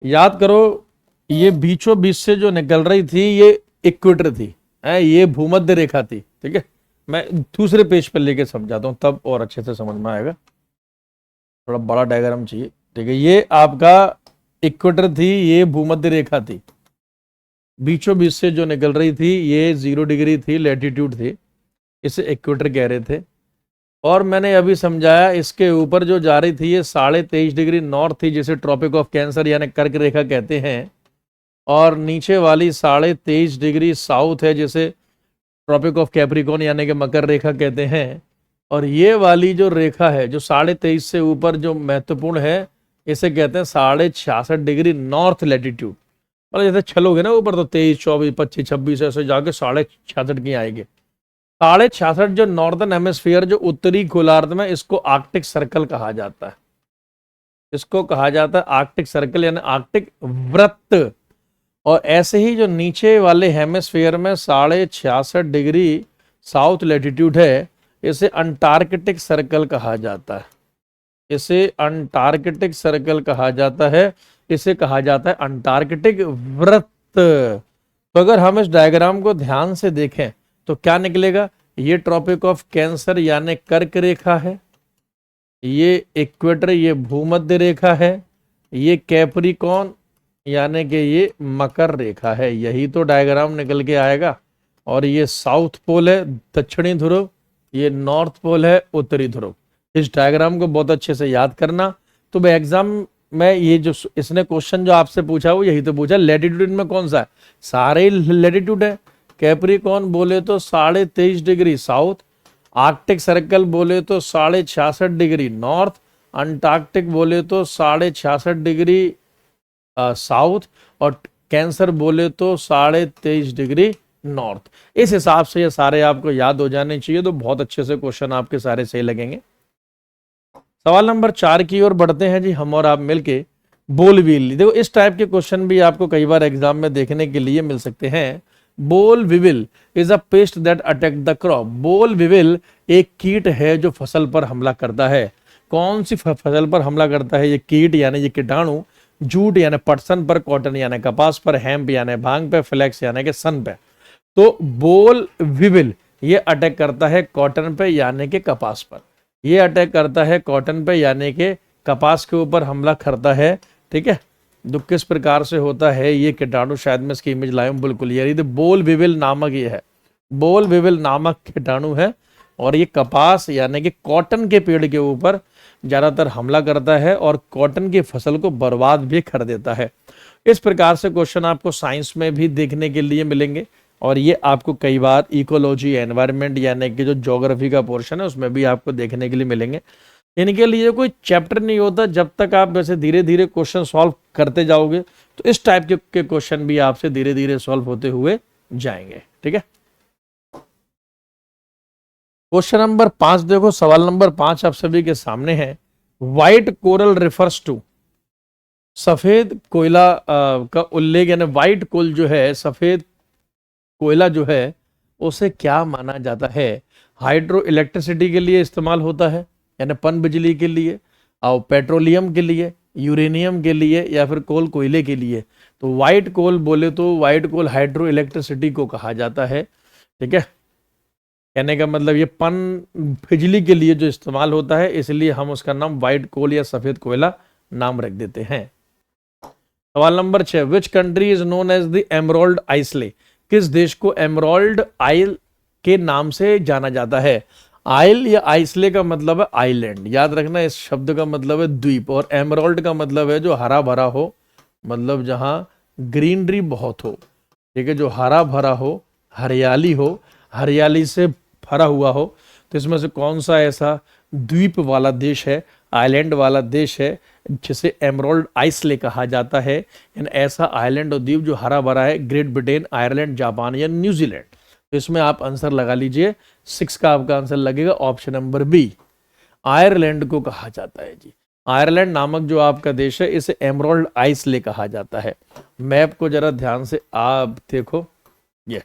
याद करो, ये बीचों बीच से जो निकल रही थी ये इक्वेटर थी, ये भूमध्य रेखा थी, ठीक है। मैं दूसरे पेज पर लेके समझाता हूं तब और अच्छे से समझ में आएगा, थोड़ा बड़ा डायग्राम चाहिए, ठीक है। ये आपका इक्वेटर थी, ये भूमध्य रेखा थी, बीचों बीच से जो निकल रही थी ये 0 डिग्री थी, लैटिट्यूड थी, इसे इक्वेटर कह रहे थे। और मैंने अभी समझाया इसके ऊपर जो जा रही थी ये 23.5 डिग्री नॉर्थ थी, जिसे ट्रॉपिक ऑफ कैंसर यानी कर्क रेखा कहते हैं। और नीचे वाली 23.5 डिग्री साउथ है, जिसे ट्रॉपिक ऑफ कैप्रिकॉर्न यानी कि मकर रेखा कहते हैं। और ये वाली जो रेखा है जो 23.5 से ऊपर जो महत्वपूर्ण है, इसे कहते हैं 66.5 डिग्री नॉर्थ लैटिट्यूड। मतलब जैसे चलोगे ना ऊपर तो 23, 24, 25, 26 ऐसे जाके 66.5 की आएगी। 66.5 जो नॉर्दर्न हेमिस्फीयर जो उत्तरी गोलार्ध में, इसको आर्कटिक सर्कल कहा जाता है, इसको कहा जाता है आर्कटिक सर्कल यानी आर्कटिक वृत्त। और ऐसे ही जो नीचे वाले हेमिस्फीयर में 66.5 डिग्री साउथ लैटिट्यूड है, इसे अंटार्कटिक सर्कल कहा जाता है, इसे अंटार्कटिक सर्कल कहा जाता है, इसे कहा जाता है अंटार्कटिक वृत्त। तो अगर हम इस डायग्राम को ध्यान से देखें तो क्या निकलेगा, ये ट्रॉपिक ऑफ कैंसर यानी कर्क रेखा है, ये इक्वेटर ये भूमध्य रेखा है, ये कैप्रिकॉर्न यानी कि ये मकर रेखा है, यही तो डायग्राम निकल के आएगा। और ये साउथ पोल है दक्षिणी ध्रुव, ये नॉर्थ पोल है उत्तरी ध्रुव। इस डायग्राम को बहुत अच्छे से याद करना। तो भाई एग्जाम में ये जो इसने क्वेश्चन जो आपसे पूछा वो यही तो पूछा, लैटिट्यूड में कौन सा है, सारे लैटिट्यूड है। कैप्रिकॉर्न बोले तो 23.5 डिग्री साउथ, आर्कटिक सर्कल बोले तो 66.5 डिग्री नॉर्थ, अंटार्कटिक बोले तो 66.5 डिग्री साउथ, और कैंसर बोले तो 23.5 डिग्री नॉर्थ। इस हिसाब से ये सारे आपको याद हो जाने चाहिए, तो बहुत अच्छे से क्वेश्चन आपके सारे सही लगेंगे। सवाल नंबर 4 की ओर बढ़ते हैं जी हम और आप मिलके। बोल व्हील, देखो इस टाइप के क्वेश्चन भी आपको कई बार एग्जाम में देखने के लिए मिल सकते हैं। बोल weevil is a paste that attack the crop. बोल विविल एक कीट है जो फसल पर हमला करता है। कौन सी फसल पर हमला करता है ये कीट यानी ये कीटाणु? जूट यानी पटसन पर, कॉटन यानी कपास पर, हेम्प यानी भांग पे, फ्लेक्स यानी कि सन पे। तो बोल विविल ये अटैक करता है कॉटन पे यानी कि कपास पर, ये अटैक करता है कॉटन पे यानी कि कपास के ऊपर हमला करता है। ठीक है, तो किस प्रकार से होता है ये कीटाणु, शायद मैं इसकी इमेज लाया हूं, बिल्कुल ये बोल विविल नामक ये है, बोल विविल नामक कीटाणु है, और ये कपास यानी कि कॉटन के पेड़ के ऊपर ज्यादातर हमला करता है और कॉटन की फसल को बर्बाद भी कर देता है। इस प्रकार से क्वेश्चन आपको साइंस में भी देखने के लिए मिलेंगे, और ये आपको कई बार इकोलॉजी एनवायरनमेंट यानी कि जो ज्योग्राफी का पोर्शन है उसमें भी आपको देखने के लिए मिलेंगे। इनके लिए कोई चैप्टर नहीं होता, जब तक आप वैसे धीरे धीरे क्वेश्चन सॉल्व करते जाओगे तो इस टाइप के क्वेश्चन भी आपसे धीरे धीरे सॉल्व होते हुए जाएंगे। ठीक है, क्वेश्चन नंबर 5 देखो, सवाल नंबर 5 आप सभी के सामने है। व्हाइट कोरल रिफर्स टू, सफेद कोयला का उल्लेख, यानी व्हाइट कोल जो है, सफेद कोयला जो है, उसे क्या माना जाता है? हाइड्रो इलेक्ट्रिसिटी के लिए इस्तेमाल होता है यानी पन बिजली के लिए, और पेट्रोलियम के लिए, यूरेनियम के लिए, या फिर कोल कोयले के लिए। तो व्हाइट कोल बोले तो व्हाइट कोल हाइड्रो इलेक्ट्रिसिटी को कहा जाता है। ठीक है, कहने का मतलब ये पन बिजली के लिए जो इस्तेमाल होता है, इसलिए हम उसका नाम व्हाइट कोल या सफेद कोयला नाम रख देते हैं। सवाल number 6, which country is known as the emerald isle? किस देश को एमराल्ड आइल के नाम से जाना जाता है? आइल या आइसले का मतलब है आइलैंड, याद रखना इस शब्द का मतलब है द्वीप, और एमराल्ड का मतलब है जो हरा भरा हो, मतलब जहां ग्रीनरी बहुत हो। ठीक है, जो हरा भरा हो, हरियाली हो, हरियाली से भरा हुआ हो। तो इसमें से कौन सा ऐसा द्वीप वाला देश है, आइलैंड वाला देश है, जिसे एमराल्ड आइसले कहा जाता है? यानी ऐसा आइलैंड और द्वीप जो हरा भरा है। ग्रेट ब्रिटेन, आयरलैंड, जापान या न्यूजीलैंड? तो इसमें आप आंसर लगा लीजिए, 6 का आपका आंसर लगेगा ऑप्शन नंबर बी, आयरलैंड को कहा जाता है जी। आयरलैंड नामक जो आपका देश है, इसे एमराल्ड आइसले कहा जाता है। मैप को जरा ध्यान से आप देखो, ये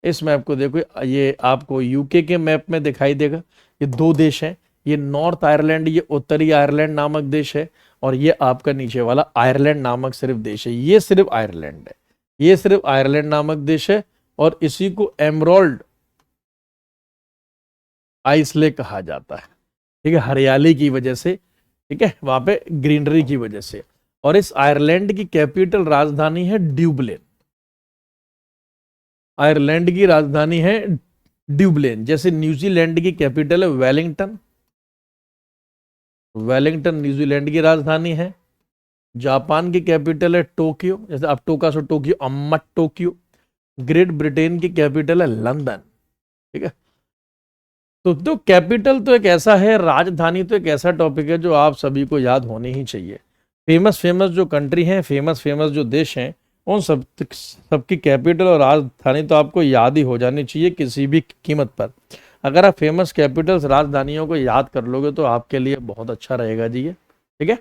इस मैप को देखो, ये आपको यूके के मैप में दिखाई देगा। ये 2 देश हैं, ये नॉर्थ आयरलैंड, ये उत्तरी आयरलैंड नामक देश है, और ये आपका नीचे वाला आयरलैंड नामक सिर्फ देश है। ये सिर्फ आयरलैंड है, ये सिर्फ आयरलैंड नामक देश है, और इसी को एमराल्ड आइसले कहा जाता है। ठीक है, हरियाली की वजह से, ठीक है, वहां पे ग्रीनरी की वजह से। और इस आयरलैंड की कैपिटल राजधानी है ड्यूबलिन। आयरलैंड की राजधानी है ड्यूबलिन, जैसे न्यूजीलैंड की कैपिटल है वेलिंगटन, वेलिंगटन न्यूजीलैंड की राजधानी है। जापान की कैपिटल है टोक्यो, जैसे अब टोका सो टोक्यो, अम्मा टोक्यो। ग्रेट ब्रिटेन की कैपिटल है लंदन। ठीक है, तो कैपिटल तो एक ऐसा है, राजधानी तो एक ऐसा टॉपिक है जो आप सभी को याद होनी ही चाहिए। फेमस फेमस जो कंट्री हैं, फेमस फेमस जो देश हैं, उन सबकी कैपिटल और राजधानी तो आपको याद ही हो जानी चाहिए किसी भी कीमत पर। अगर आप फेमस कैपिटल्स, राजधानियों को याद कर लोगे तो आपके लिए बहुत अच्छा रहेगा जी ये। ठीक है,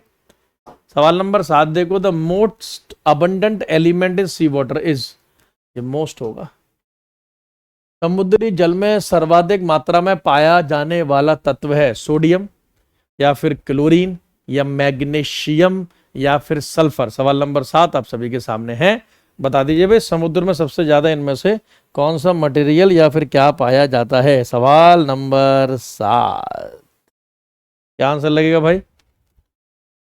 सवाल नंबर 7 देखो, the most abundant element in sea water is, ये मोस्ट होगा, समुद्री जल में सर्वाधिक मात्रा में पाया जाने वाला तत्व है सोडियम, या फिर क्लोरीन, या मैग्नीशियम, या फिर सल्फर? सवाल नंबर 7 आप सभी के सामने है, बता दीजिए भाई, समुद्र में सबसे ज्यादा इनमें से कौन सा मटेरियल या फिर क्या पाया जाता है? सवाल नंबर 7, क्या आंसर लगेगा भाई?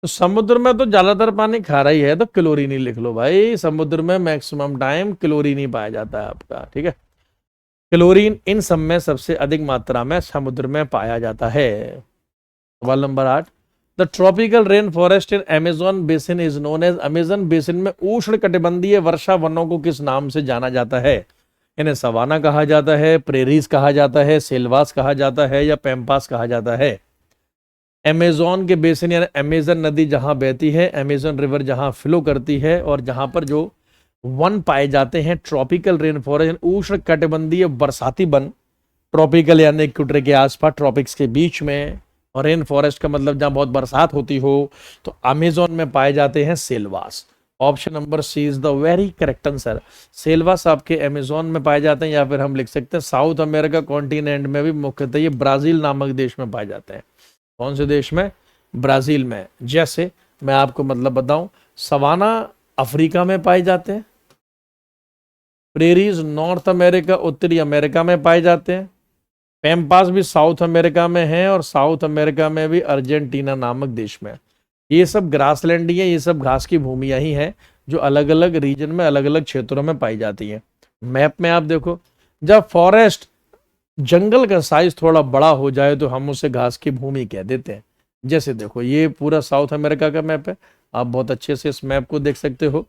तो समुद्र में तो ज्यादातर पानी खारा ही है, तो क्लोरीन ही लिख लो भाई। समुद्र में मैक्सिमम टाइम क्लोरीन ही पाया जाता है आपका। ठीक है, क्लोरीन इन सब में सबसे अधिक मात्रा में समुद्र में पाया जाता है। सवाल number 8, the tropical rain forest in Amazon basin is known as, Amazon basin में उष्ण कटिबंधीय वर्षा वनों को किस नाम से जाना जाता है? इन्हें सवाना कहा जाता है, प्रेरीज कहा जाता है, सेल्वास कहा जाता है या पैम्पास कहा जाता है? अमेजोन के बेसिन यानी अमेजन नदी जहां बहती है, अमेजन रिवर जहां फ्लो करती है और जहां पर जो वन पाए जाते हैं ट्रॉपिकल रेन फॉरेस्ट, उष्ण कटिबंधीय बरसाती वन, ट्रॉपिकल यानी इक्वेटर के आसपास, ट्रॉपिक्स के बीच में, और रेन फॉरेस्ट का मतलब जहां बहुत बरसात होती हो, तो अमेजोन में पाए जाते हैं selvas. Option number C is the very correct answer. Selvas आपके अमेजोन में पाए जाते हैं, या फिर हम लिख सकते हैं साउथ अमेरिका कॉन्टिनेंट में भी मुख्यतः ये ब्राजील नामक देश में पाए जाते हैं। कौन से देश में? ब्राजील में। जैसे मैं आपको मतलब बताऊं, सवाना अफ्रीका में पाए जाते हैं, प्रेरीज नॉर्थ अमेरिका उत्तरी अमेरिका में पाए जाते हैं, पैम्पास भी साउथ अमेरिका में है, और साउथ अमेरिका में भी अर्जेंटीना नामक देश में। ये सब ग्रासलैंड ही है, ये सब घास की भूमियां ही हैं जो अलग अलग रीजन में अलग अलग क्षेत्रों में पाई जाती हैं। मैप में आप देखो, जब फॉरेस्ट जंगल का साइज थोड़ा बड़ा हो जाए तो हम उसे घास की भूमि कह देते हैं। जैसे देखो, ये पूरा साउथ अमेरिका का मैप है, आप बहुत अच्छे से इस मैप को देख सकते हो।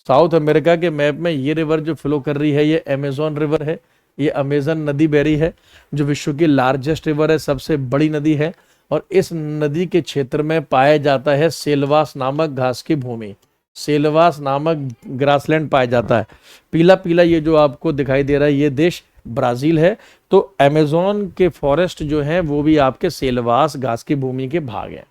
साउथ अमेरिका के मैप में ये रिवर जो फ्लो कर रही है ये अमेजोन रिवर है, ये अमेजन नदी बह रही है जो विश्व की लार्जेस्ट रिवर है, सबसे बड़ी नदी है, और इस नदी के क्षेत्र में पाया जाता है सेल्वास नामक घास की भूमि, सेल्वास नामक ग्रासलैंड पाया जाता है। पीला पीला ये जो आपको दिखाई दे रहा है ये देश ब्राजील है। तो अमेजोन के फॉरेस्ट जो हैं वो भी आपके सेल्वास घास की भूमि के भाग हैं।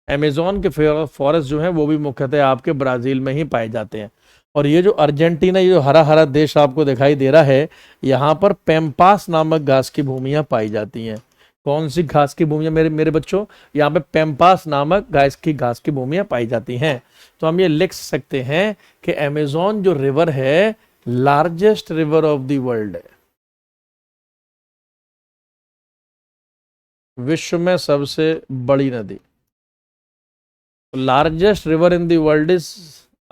अमेजोन के फॉरेस्ट जो हैं वो भी मुख्यतः आपके ब्राजील में ही पाए जाते हैं। और ये जो अर्जेंटीना, ये जो हरा हरा देश आपको दिखाई दे रहा है, यहाँ पर पैम्पास नामक घास की भूमियां पाई जाती हैं। कौन सी घास की भूमियां मेरे मेरे बच्चों? यहाँ पे पैम्पास नामक घास की भूमियां पाई जाती हैं। तो हम ये लिख सकते हैं कि अमेजोन जो रिवर है largest river of the world है, विश्व में सबसे बड़ी नदी। Largest river in the world is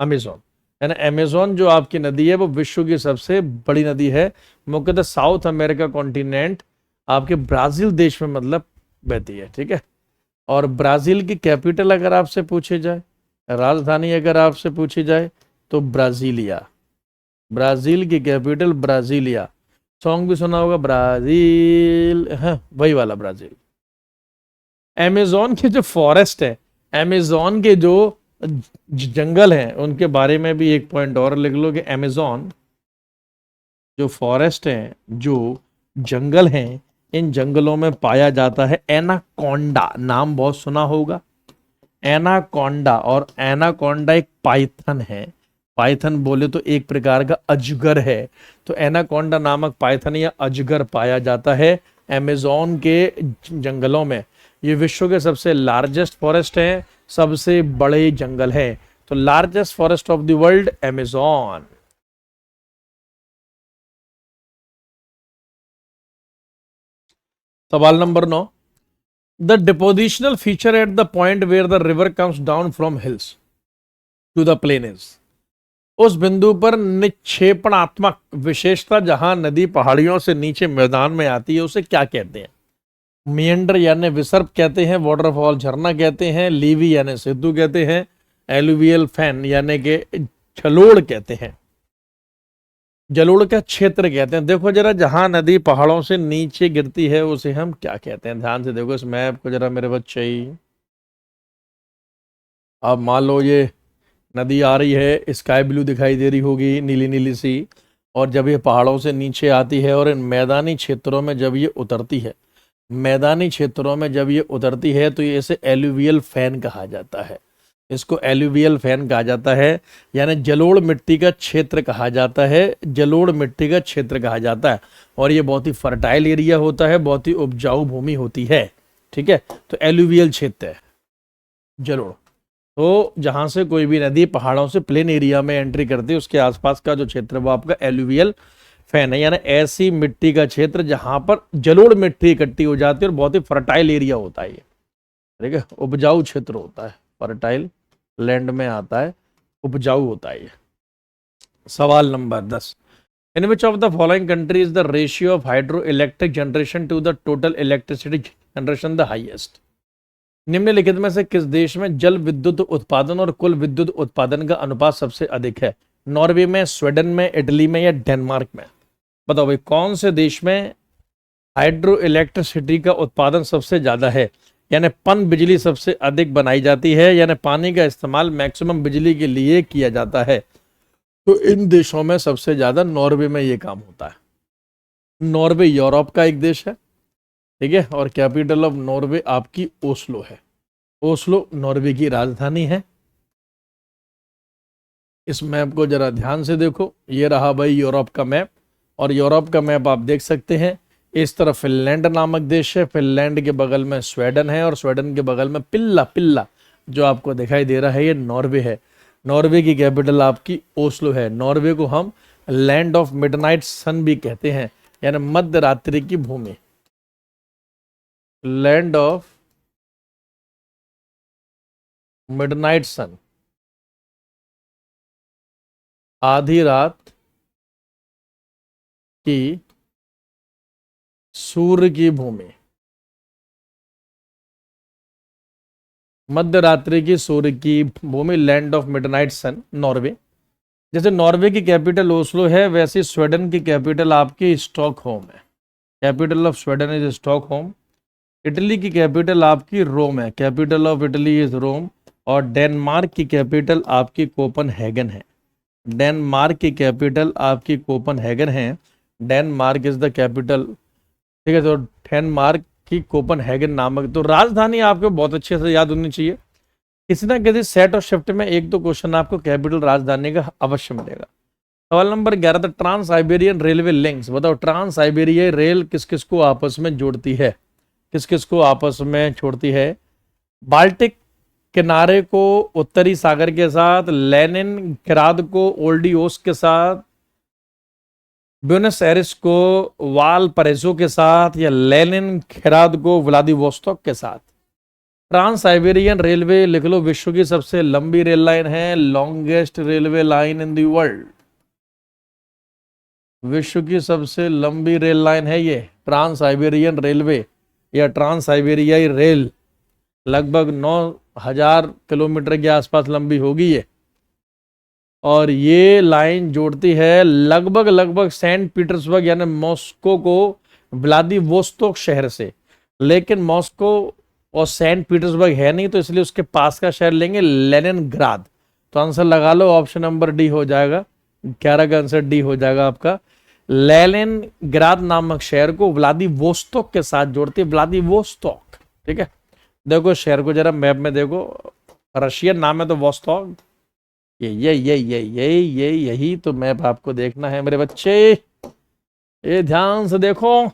Amazon, यानी अमेजोन जो आपकी नदी है वो विश्व की सबसे बड़ी नदी है, मुख्यतः साउथ अमेरिका कॉन्टिनेंट आपके ब्राजील देश में मतलब बहती है। ठीक है, और ब्राजील की कैपिटल अगर आपसे पूछी जाए, राजधानी अगर आपसे पूछी जाए, तो ब्राजीलिया। ब्राजील की कैपिटल ब्राजीलिया। सॉन्ग भी सुना होगा ब्राजील, हाँ वही वाला ब्राजील। अमेजोन के जो फॉरेस्ट है, अमेजोन के जो जंगल हैं, उनके बारे में भी एक पॉइंट और लिख लो कि अमेजोन जो फॉरेस्ट हैं, जो जंगल हैं, इन जंगलों में पाया जाता है एनाकोंडा। नाम बहुत सुना होगा, एनाकोंडा। और एनाकोंडा एक पाइथन है, पाइथन बोले तो एक प्रकार का अजगर है। तो एनाकोंडा नामक पाइथन या अजगर पाया जाता है अमेजोन के जंगलों में। ये विश्व के सबसे लार्जेस्ट फॉरेस्ट है, सबसे बड़े जंगल है। तो largest forest of the world Amazon. सवाल number 9, the depositional feature at the point where the river comes down from hills to the plain is. उस बिंदु पर निक्षेपणात्मक विशेषता जहां नदी पहाड़ियों से नीचे मैदान में आती है उसे क्या कहते हैं? मियंडर यानी विसर्प कहते हैं, वाटरफॉल झरना कहते हैं, लीवी यानी सिद्धू कहते हैं, एलुवियल फैन यानी कि जलोड़ कहते हैं, जलोड़ का क्षेत्र कहते हैं। देखो जरा, जहां नदी पहाड़ों से नीचे गिरती है उसे हम क्या कहते हैं? ध्यान से देखो इस मैप को जरा मेरे बच्चे ही। अब मान लो ये नदी आ रही है, स्काई ब्लू दिखाई दे रही होगी, नीली नीली सी, और जब ये पहाड़ों से नीचे आती है और इन मैदानी क्षेत्रों में जब ये उतरती है, मैदानी क्षेत्रों में जब ये उतरती है तो ये इसे एलुवियल फैन कहा जाता है। इसको एलुवियल फैन कहा जाता है, यानी जलोढ़ मिट्टी का क्षेत्र कहा जाता है, जलोढ़ मिट्टी का क्षेत्र कहा जाता है। और ये बहुत ही फर्टाइल एरिया होता है, बहुत ही उपजाऊ भूमि होती है। ठीक है, तो एलुवियल क्षेत्र है जलोढ़। तो जहां से कोई भी नदी पहाड़ों से प्लेन एरिया में एंट्री करती है उसके आसपास का जो क्षेत्र वो आपका एलुवियल फैन है, यानी ऐसी मिट्टी का क्षेत्र जहां पर जलोढ़ मिट्टी इकट्ठी हो जाती है और बहुत ही फर्टाइल एरिया होता है ये। ठीक है, उपजाऊ क्षेत्र होता है, फर्टाइल लैंड में आता है, उपजाऊ होता है ये। सवाल number 10, in which of the following country is the ratio of hydroelectric generation to the total electricity generation the highest? निम्नलिखित में से किस देश में जल विद्युत उत्पादन और कुल विद्युत उत्पादन का अनुपात सबसे अधिक है? नॉर्वे में, स्वीडन में, इटली में या डेनमार्क में? बताओ भाई, कौन से देश में हाइड्रो इलेक्ट्रिसिटी का उत्पादन सबसे ज्यादा है, यानी पन बिजली सबसे अधिक बनाई जाती है, यानी पानी का इस्तेमाल मैक्सिमम बिजली के लिए किया जाता है? तो इन देशों में सबसे ज्यादा नॉर्वे में ये काम होता है। नॉर्वे यूरोप का एक देश है, ठीक है, और कैपिटल ऑफ नॉर्वे आपकी ओस्लो है। ओस्लो नॉर्वे की राजधानी है। इस मैप को जरा ध्यान से देखो, ये रहा भाई यूरोप का मैप, और यूरोप का मैप आप देख सकते हैं। इस तरफ फिनलैंड नामक देश है, फिनलैंड के बगल में स्वीडन है, और स्वीडन के बगल में पिल्ला पिल्ला जो आपको दिखाई दे रहा है ये नॉर्वे है। नॉर्वे की कैपिटल आपकी ओस्लो है। नॉर्वे को हम लैंड ऑफ मिडनाइट सन भी कहते हैं, यानी मध्य रात्रि की भूमि, लैंड ऑफ मिडनाइट सन, आधी रात की सूर्य की भूमि, मध्य रात्रि की सूर्य की भूमि, land of midnight sun, Norway. जैसे नॉर्वे की कैपिटल ओस्लो है, वैसे स्वीडन की कैपिटल आपकी स्टॉकहोम है। Capital of Sweden is Stockholm. Italy की कैपिटल आपकी रोम है, capital of Italy is Rome. और डेनमार्क की कैपिटल आपकी कोपनहेगन है। डेनमार्क की कैपिटल आपकी कोपनहेगन है। डेनमार्क इज द कैपिटल, ठीक है। तो डेनमार्क की कोपनहेगन नामक, तो राजधानी आपको बहुत अच्छे से याद होनी चाहिए। किसी ना किसी सेट और शिफ्ट में एक दो क्वेश्चन आपको कैपिटल राजधानी का अवश्य मिलेगा। सवाल number 11, the trans Siberian railway links. बताओ, ट्रांस साइबेरिया रेल किस किस को आपस में जोड़ती है? किस किस को आपस में छोड़ती है? बाल्टिक किनारे को उत्तरी सागर के साथ, लेनिनग्राद को ओल्डियोस के साथ, ब्यूनस एरिस को वालपरेसो के साथ, या लेनिनग्राद को व्लादिवोस्तोक के साथ? ट्रांस साइबेरियन रेलवे लिख लो, विश्व की सबसे लंबी रेल लाइन है, longest railway line in the world. विश्व की सबसे लंबी रेल लाइन है ये ट्रांस साइबेरियन रेलवे या ट्रांस साइबेरियाई रेल। लगभग 9,000 किलोमीटर के आसपास लंबी होगी ये, और ये लाइन जोड़ती है लगभग सेंट पीटर्सबर्ग यानी मॉस्को को व्लादिवोस्तोक शहर से। लेकिन मॉस्को और सेंट पीटर्सबर्ग है नहीं, तो इसलिए उसके पास का शहर लेंगे लेनिनग्राद। तो आंसर लगा लो, ऑप्शन नंबर डी हो जाएगा। 11 का आंसर डी हो जाएगा आपका। लेनिनग्राद नामक शहर को व्लादिवोस्तोक के साथ जोड़ती है, व्लादिवोस्तोक, ठीक है। देखो शहर को जरा मैप में देखो, रशियन नाम है तो वोस्तोक, यही तो मैप आपको देखना है मेरे बच्चे। ये ध्यान से देखो,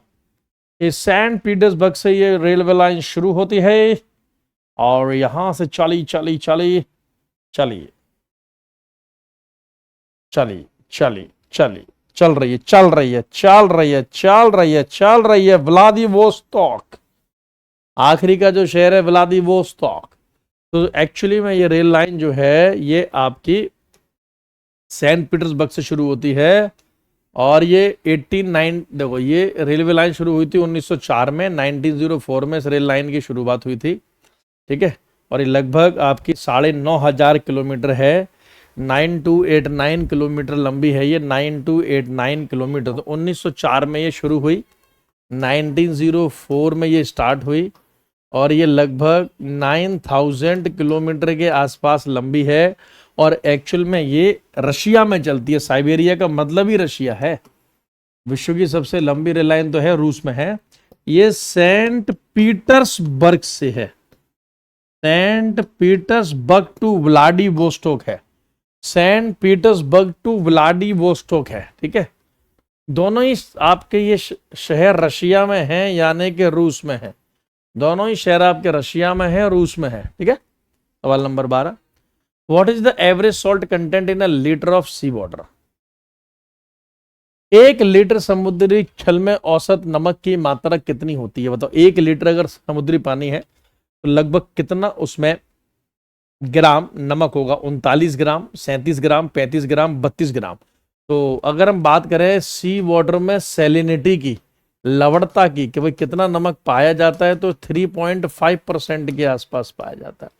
ये सेंट पीटर्सबर्ग से ये रेलवे लाइन शुरू होती है, और यहां से चली चली चली चली चली चली चली चल रही है, चल रही है, चल रही है, चल रही है, चल रही है व्लादिवोस्तोक। आखिरी का जो शहर है व्लादिवोस्तोक। तो एक्चुअली में ये रेल लाइन जो है ये आपकी सेंट पीटर्सबर्ग से शुरू होती है, और ये 89 देखो ये रेलवे लाइन शुरू हुई थी 1904 में, 1904 में इस रेल लाइन की शुरुआत हुई थी, ठीक है। और ये लगभग आपकी 9,500 किलोमीटर है, 9289 किलोमीटर लंबी है ये, 9289 किलोमीटर। तो 1904 में ये शुरू हुई, 1904 में ये स्टार्ट हुई, और ये लगभग 9000 किलोमीटर के आसपास लंबी है। और एक्चुअल में ये रशिया में चलती है, साइबेरिया का मतलब ही रशिया है। विश्व की सबसे लंबी रेल लाइन तो है रूस में है, ये सेंट पीटर्सबर्ग से है, सेंट पीटर्सबर्ग टू व्लादिवोस्तोक है, सेंट पीटर्सबर्ग टू व्लादिवोस्तोक है, ठीक है। दोनों ही आपके ये शहर रशिया में हैं, यानी कि रूस में है। दोनों ही शहर आपके रशिया में है, रूस में है, ठीक है। सवाल number 12, what is the average salt content in a litre of sea water? 1 litre समुद्री जल में औसत नमक की मात्रा कितनी होती है? बताओ, 1 लीटर अगर समुद्री पानी है तो लगभग कितना उसमें ग्राम नमक होगा? 39 ग्राम, 37 ग्राम, 35 ग्राम, 32 ग्राम। तो अगर हम बात करें सी वाटर में सैलिनिटी की, लवणता की कि भाई कितना नमक पाया जाता है, तो 3.5% के आसपास पाया जाता है।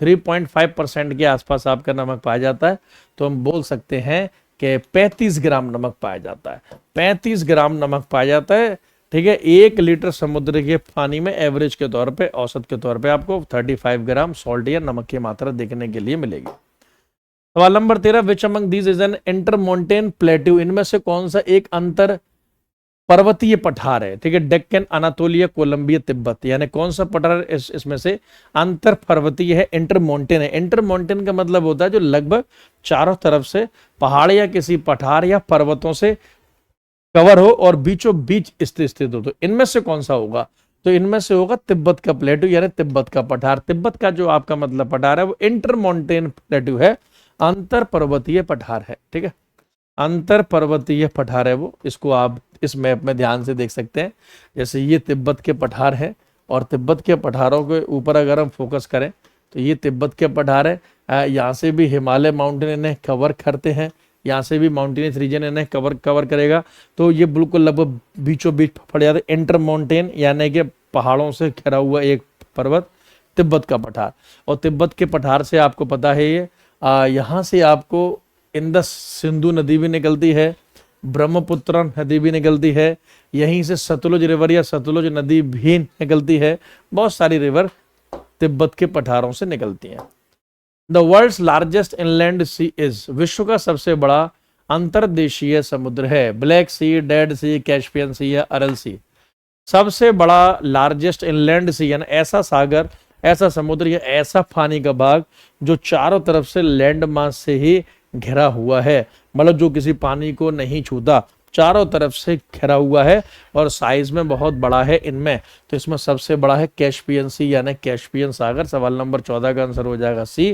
3.5% के आसपास आपका नमक पाया जाता है, तो हम बोल सकते हैं कि 35 ग्राम नमक पाया जाता है। 35 ग्राम नमक पाया जाता है, ठीक है। 1 लीटर समुद्र के पानी में एवरेज के तौर पे, औसत के तौर पे आपको 35 ग्राम सॉल्ट या नमक की मात्रा देखने के लिए मिलेगी। सवाल number 13, which among these is an intermontane plateau, इनमें से कौन सा एक अंतर पर्वतीय पठार है, ठीक है। डेक्कन, अनातोलिया, कोलंबिया, तिब्बत, यानी कौन सा पठार इसमें से अंतर पर्वतीय है, इंटरमोंटेन है। इंटरमोंटेन का मतलब होता है जो लगभग चारों तरफ से पहाड़ या किसी पठार या पर्वतों से कवर हो और बीचों बीच स्थित हो। तो इनमें से कौन सा होगा, तो इनमें से होगा तिब्बत का प्लेट्यू, यानी तिब्बत का पठार। तिब्बत का जो आपका मतलब पठार है वो इंटरमोंटेन प्लेट्यू है, अंतर पर्वतीय पठार है, ठीक है। अंतर पर्वतीय पठार है वो, इसको आप इस मैप में ध्यान से देख सकते हैं। जैसे ये तिब्बत के पठार है, और तिब्बत के पठारों के ऊपर अगर हम फोकस करें तो ये तिब्बत के पठार है। यहाँ से भी हिमालय माउंटेन इन्हें कवर करते हैं, यहाँ से भी माउंटेनियस रीजन इन्हें कवर करेगा। तो ये बिल्कुल लगभग बीचों बीच पड़ जाते हैं। इंटर माउंटेन यानी कि पहाड़ों से घिरा हुआ एक पर्वत, तिब्बत का पठार। और तिब्बत के पठार से आपको पता है ये यहाँ से आपको इंदस सिंधु नदी भी निकलती है, ब्रह्मपुत्र नदी भी निकलती है, यहीं से सतलुज रिवर या सतलुज नदी भी निकलती है। बहुत सारी रिवर तिब्बत के पठारों से निकलती हैं। The world's largest inland sea is, विश्व का सबसे बड़ा अंतर्देशीय समुद्र है। Black Sea, Dead Sea, Caspian Sea या अरल सी। सबसे बड़ा लार्जेस्ट इनलैंड सी यानी ऐसा सागर, ऐसा समुद्र या ऐसा पानी का भाग जो चारों तरफ से लैंड मास से ही घिरा हुआ है, मतलब जो किसी पानी को नहीं छूता, चारों तरफ से घिरा हुआ है और साइज में बहुत बड़ा है इनमें। तो इसमें सबसे बड़ा है कैस्पियन सी यानी कैस्पियन सागर। सवाल नंबर 14 का आंसर हो जाएगा सी,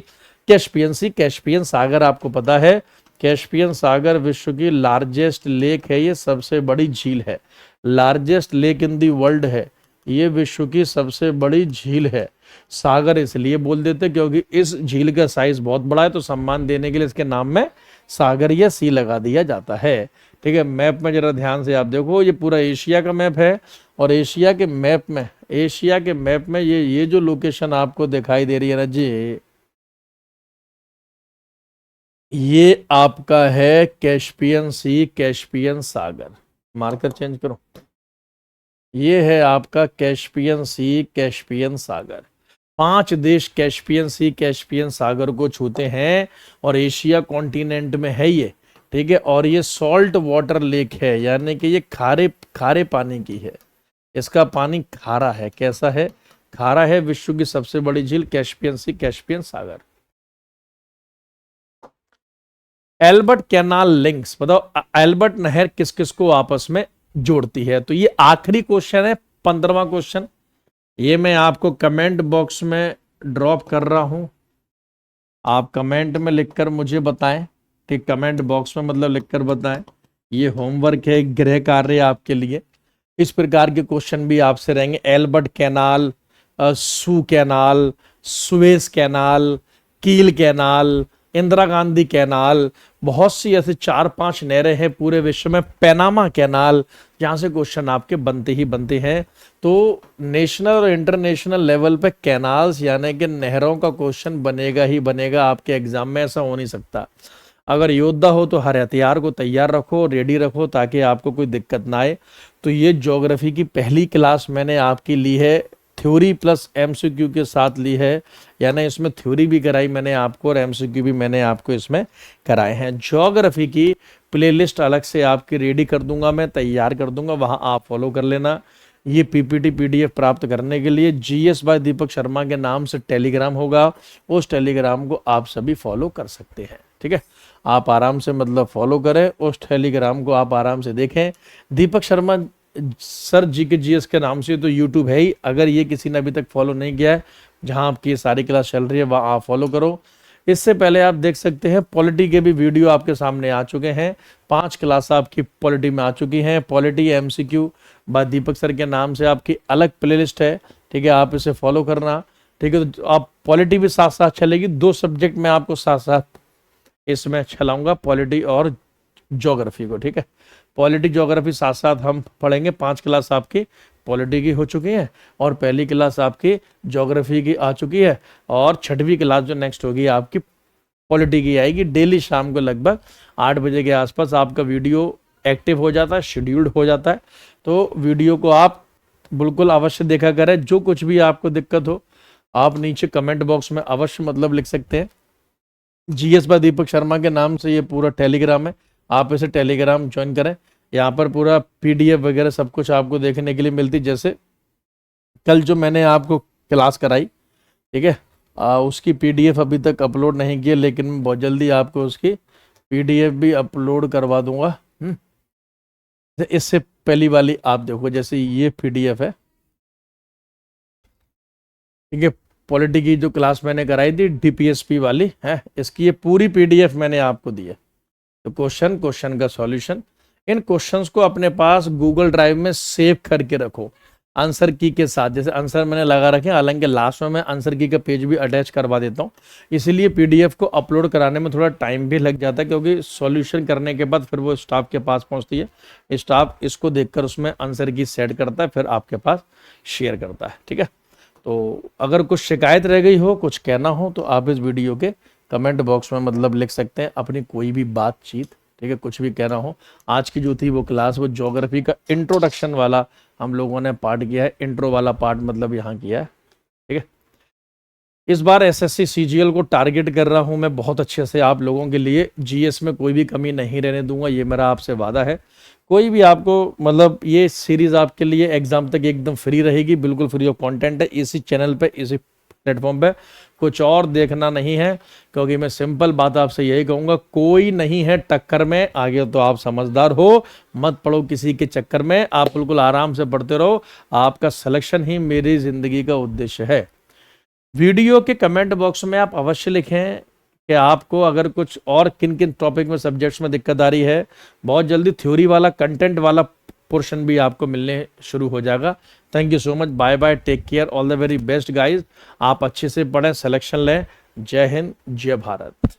कैस्पियन सी। कैस्पियन सागर आपको पता है, कैस्पियन सागर विश्व की लार्जेस्ट लेक है, ये सबसे बड़ी झील है। Largest lake in the world है, ये विश्व की सबसे बड़ी झील है। सागर इसलिए बोल देते क्योंकि इस झील का साइज बहुत बड़ा है, तो सम्मान देने के लिए इसके नाम में सागर या सी लगा दिया जाता है, ठीक है। मैप में जरा ध्यान से आप देखो, ये पूरा एशिया का मैप है, और एशिया के मैप में ये जो लोकेशन आपको दिखाई दे रही है ना जी, ये आपका है कैस्पियन सी, कैस्पियन सागर। मार्कर चेंज करो, ये है आपका कैस्पियन सी, कैस्पियन सागर। 5 देश कैस्पियन सी, कैस्पियन सागर को छूते हैं, और एशिया कॉन्टिनेंट में है ये, ठीक है। और ये सॉल्ट वाटर लेक है, यानी कि ये खारे पानी की है, इसका पानी खारा है। कैसा है? खारा है। विश्व की सबसे बड़ी झील कैस्पियन सी, कैस्पियन सागर। एल्बर्ट कैनाल लिंक्स, बताओ एल्बर्ट नहर किस किस को आपस में जोड़ती है? तो ये आखिरी क्वेश्चन है, 15वां क्वेश्चन। ये मैं आपको कमेंट बॉक्स में ड्रॉप कर रहा हूं, आप कमेंट में लिखकर मुझे बताएं, ठीक, कमेंट बॉक्स में मतलब लिखकर बताएं। ये होमवर्क है, गृह कार्य आपके लिए। इस प्रकार के क्वेश्चन भी आपसे रहेंगे। Albert canal, Soo canal, Suez canal, कील कैनाल, इंदिरा गांधी कैनाल, बहुत सी ऐसे 4-5 नहरें हैं पूरे विश्व में। पैनामा कैनाल, जहां से क्वेश्चन आपके बनते ही बनते हैं। तो नेशनल और इंटरनेशनल लेवल पे कैनाल्स यानी कि नहरों का क्वेश्चन बनेगा ही बनेगा आपके एग्जाम में, ऐसा हो नहीं सकता। अगर योद्धा हो तो हर हथियार को तैयार रखो, रेडी रखो, ताकि आपको कोई दिक्कत ना आए। तो ये ज्योग्राफी की पहली क्लास मैंने आपकी ली है, थ्योरी प्लस एमसीक्यू के साथ ली है, यानी इसमें थ्योरी भी कराई मैंने आपको और एमसीक्यू भी मैंने आपको इसमें कराए हैं। ज्योग्राफी की प्लेलिस्ट अलग से आपकी रेडी कर दूंगा, मैं तैयार कर दूंगा, वहां आप फॉलो कर लेना। ये पीपीटी पीडीएफ प्राप्त करने के लिए जीएस बाय दीपक शर्मा के नाम से टेलीग्राम होगा, उस टेलीग्राम को आप सभी फॉलो कर सकते हैं, ठीक है। आप आराम से मतलब फॉलो करें, उस टेलीग्राम को आप आराम से देखें। दीपक शर्मा सर जी के जीएस के नाम से तो यूट्यूब है ही, अगर ये किसी ने अभी तक फॉलो नहीं किया है, जहां आपकी सारी क्लास चल रही है वहां आप फॉलो करो। इससे पहले आप देख सकते हैं पॉलिटी के भी वीडियो आपके सामने आ चुके हैं, 5 क्लास आपकी पॉलिटी में आ चुकी हैं। पॉलिटी एमसीक्यू बाय दीपक सर के नाम से आपकी अलग प्लेलिस्ट है, ठीक है, आप इसे फॉलो करना, ठीक है। तो आप पॉलिटी भी साथ साथ चलेगी, 2 सब्जेक्ट में आपको साथ साथ इसमें चलाऊंगा, पॉलिटी और ज्योग्राफी को, ठीक है। पॉलिटी ज्योग्राफी साथ साथ हम पढ़ेंगे। 5 क्लास आपकी पॉलिटी की हो चुकी है और पहली क्लास आपकी ज्योग्राफी की आ चुकी है और 6वीं क्लास जो नेक्स्ट होगी आपकी पॉलिटी की आएगी। डेली शाम को लगभग 8 बजे के आसपास आपका वीडियो एक्टिव हो जाता है, शेड्यूल्ड हो जाता है। तो वीडियो को आप बिल्कुल अवश्य देखा करें। जो कुछ भी आपको दिक्कत हो आप नीचे कमेंट बॉक्स में अवश्य मतलब लिख सकते हैं। जीएस बाय दीपक शर्मा के नाम से ये पूरा टेलीग्राम है, आप इसे टेलीग्राम ज्वाइन करें। यहाँ पर पूरा पीडीएफ वगैरह सब कुछ आपको देखने के लिए मिलती। जैसे कल जो मैंने आपको क्लास कराई, ठीक है, उसकी पीडीएफ अभी तक अपलोड नहीं की, लेकिन मैं बहुत जल्दी आपको उसकी पीडीएफ भी अपलोड करवा दूंगा। इससे पहली वाली आप देखो, जैसे ये पीडीएफ है, ठीक है, पॉलिटी की जो क्लास मैंने कराई थी डीपीएसपी वाली है, इसकी ये पूरी पीडीएफ मैंने आपको दी है। तो क्वेश्चन का सॉल्यूशन, इन क्वेश्चंस को अपने पास गूगल ड्राइव में सेव करके रखो आंसर की के साथ। जैसे आंसर मैंने लगा रखे, हालांकि लास्ट में मैं आंसर की का पेज भी अटैच करवा देता हूँ, इसलिए पीडीएफ को अपलोड कराने में थोड़ा टाइम भी लग जाता है, क्योंकि सॉल्यूशन करने के बाद फिर वो स्टाफ के पास पहुँचती है, स्टाफ इसको देखकर उसमें आंसर की सेट करता है, फिर आपके पास शेयर करता है। ठीक है, तो अगर कुछ शिकायत रह गई हो, कुछ कहना हो, तो आप इस वीडियो के कमेंट बॉक्स में मतलब लिख सकते हैं अपनी कोई भी बातचीत। ठीक है, कुछ भी कहना हो। आज की जो थी वो क्लास, वो ज्योग्राफी का इंट्रोडक्शन वाला हम लोगों ने पार्ट किया है, इंट्रो वाला पार्ट मतलब यहाँ किया है। ठीक है, इस बार एसएससी सीजीएल को टारगेट कर रहा हूँ मैं बहुत अच्छे से आप लोगों के लिए। जीएस में कोई भी कमी नहीं रहने दूंगा, ये मेरा आपसे वादा है। कोई भी आपको मतलब ये सीरीज आपके लिए एग्जाम तक एकदम फ्री रहेगी, बिल्कुल फ्री ऑफ कंटेंट है, इसी चैनल पे, इसी प्लेटफॉर्म पे, कुछ और देखना नहीं है। क्योंकि मैं सिंपल बात आपसे यही कहूंगा, कोई नहीं है टक्कर में, आगे तो आप समझदार हो, मत पढ़ो किसी के चक्कर में, आप बिल्कुल आराम से पढ़ते रहो। आपका सिलेक्शन ही मेरी जिंदगी का उद्देश्य है। वीडियो के कमेंट बॉक्स में आप अवश्य लिखें कि आपको अगर कुछ और किन किन टॉपिक में, सब्जेक्ट्स में दिक्कत आ रही है। बहुत जल्दी थ्योरी वाला, कंटेंट वाला पोर्शन भी आपको मिलने शुरू हो जाएगा। Thank you so much, bye bye, take care, all the very best guys. आप अच्छे से पढ़ें, सिलेक्शन लें। जय हिंद, जय भारत।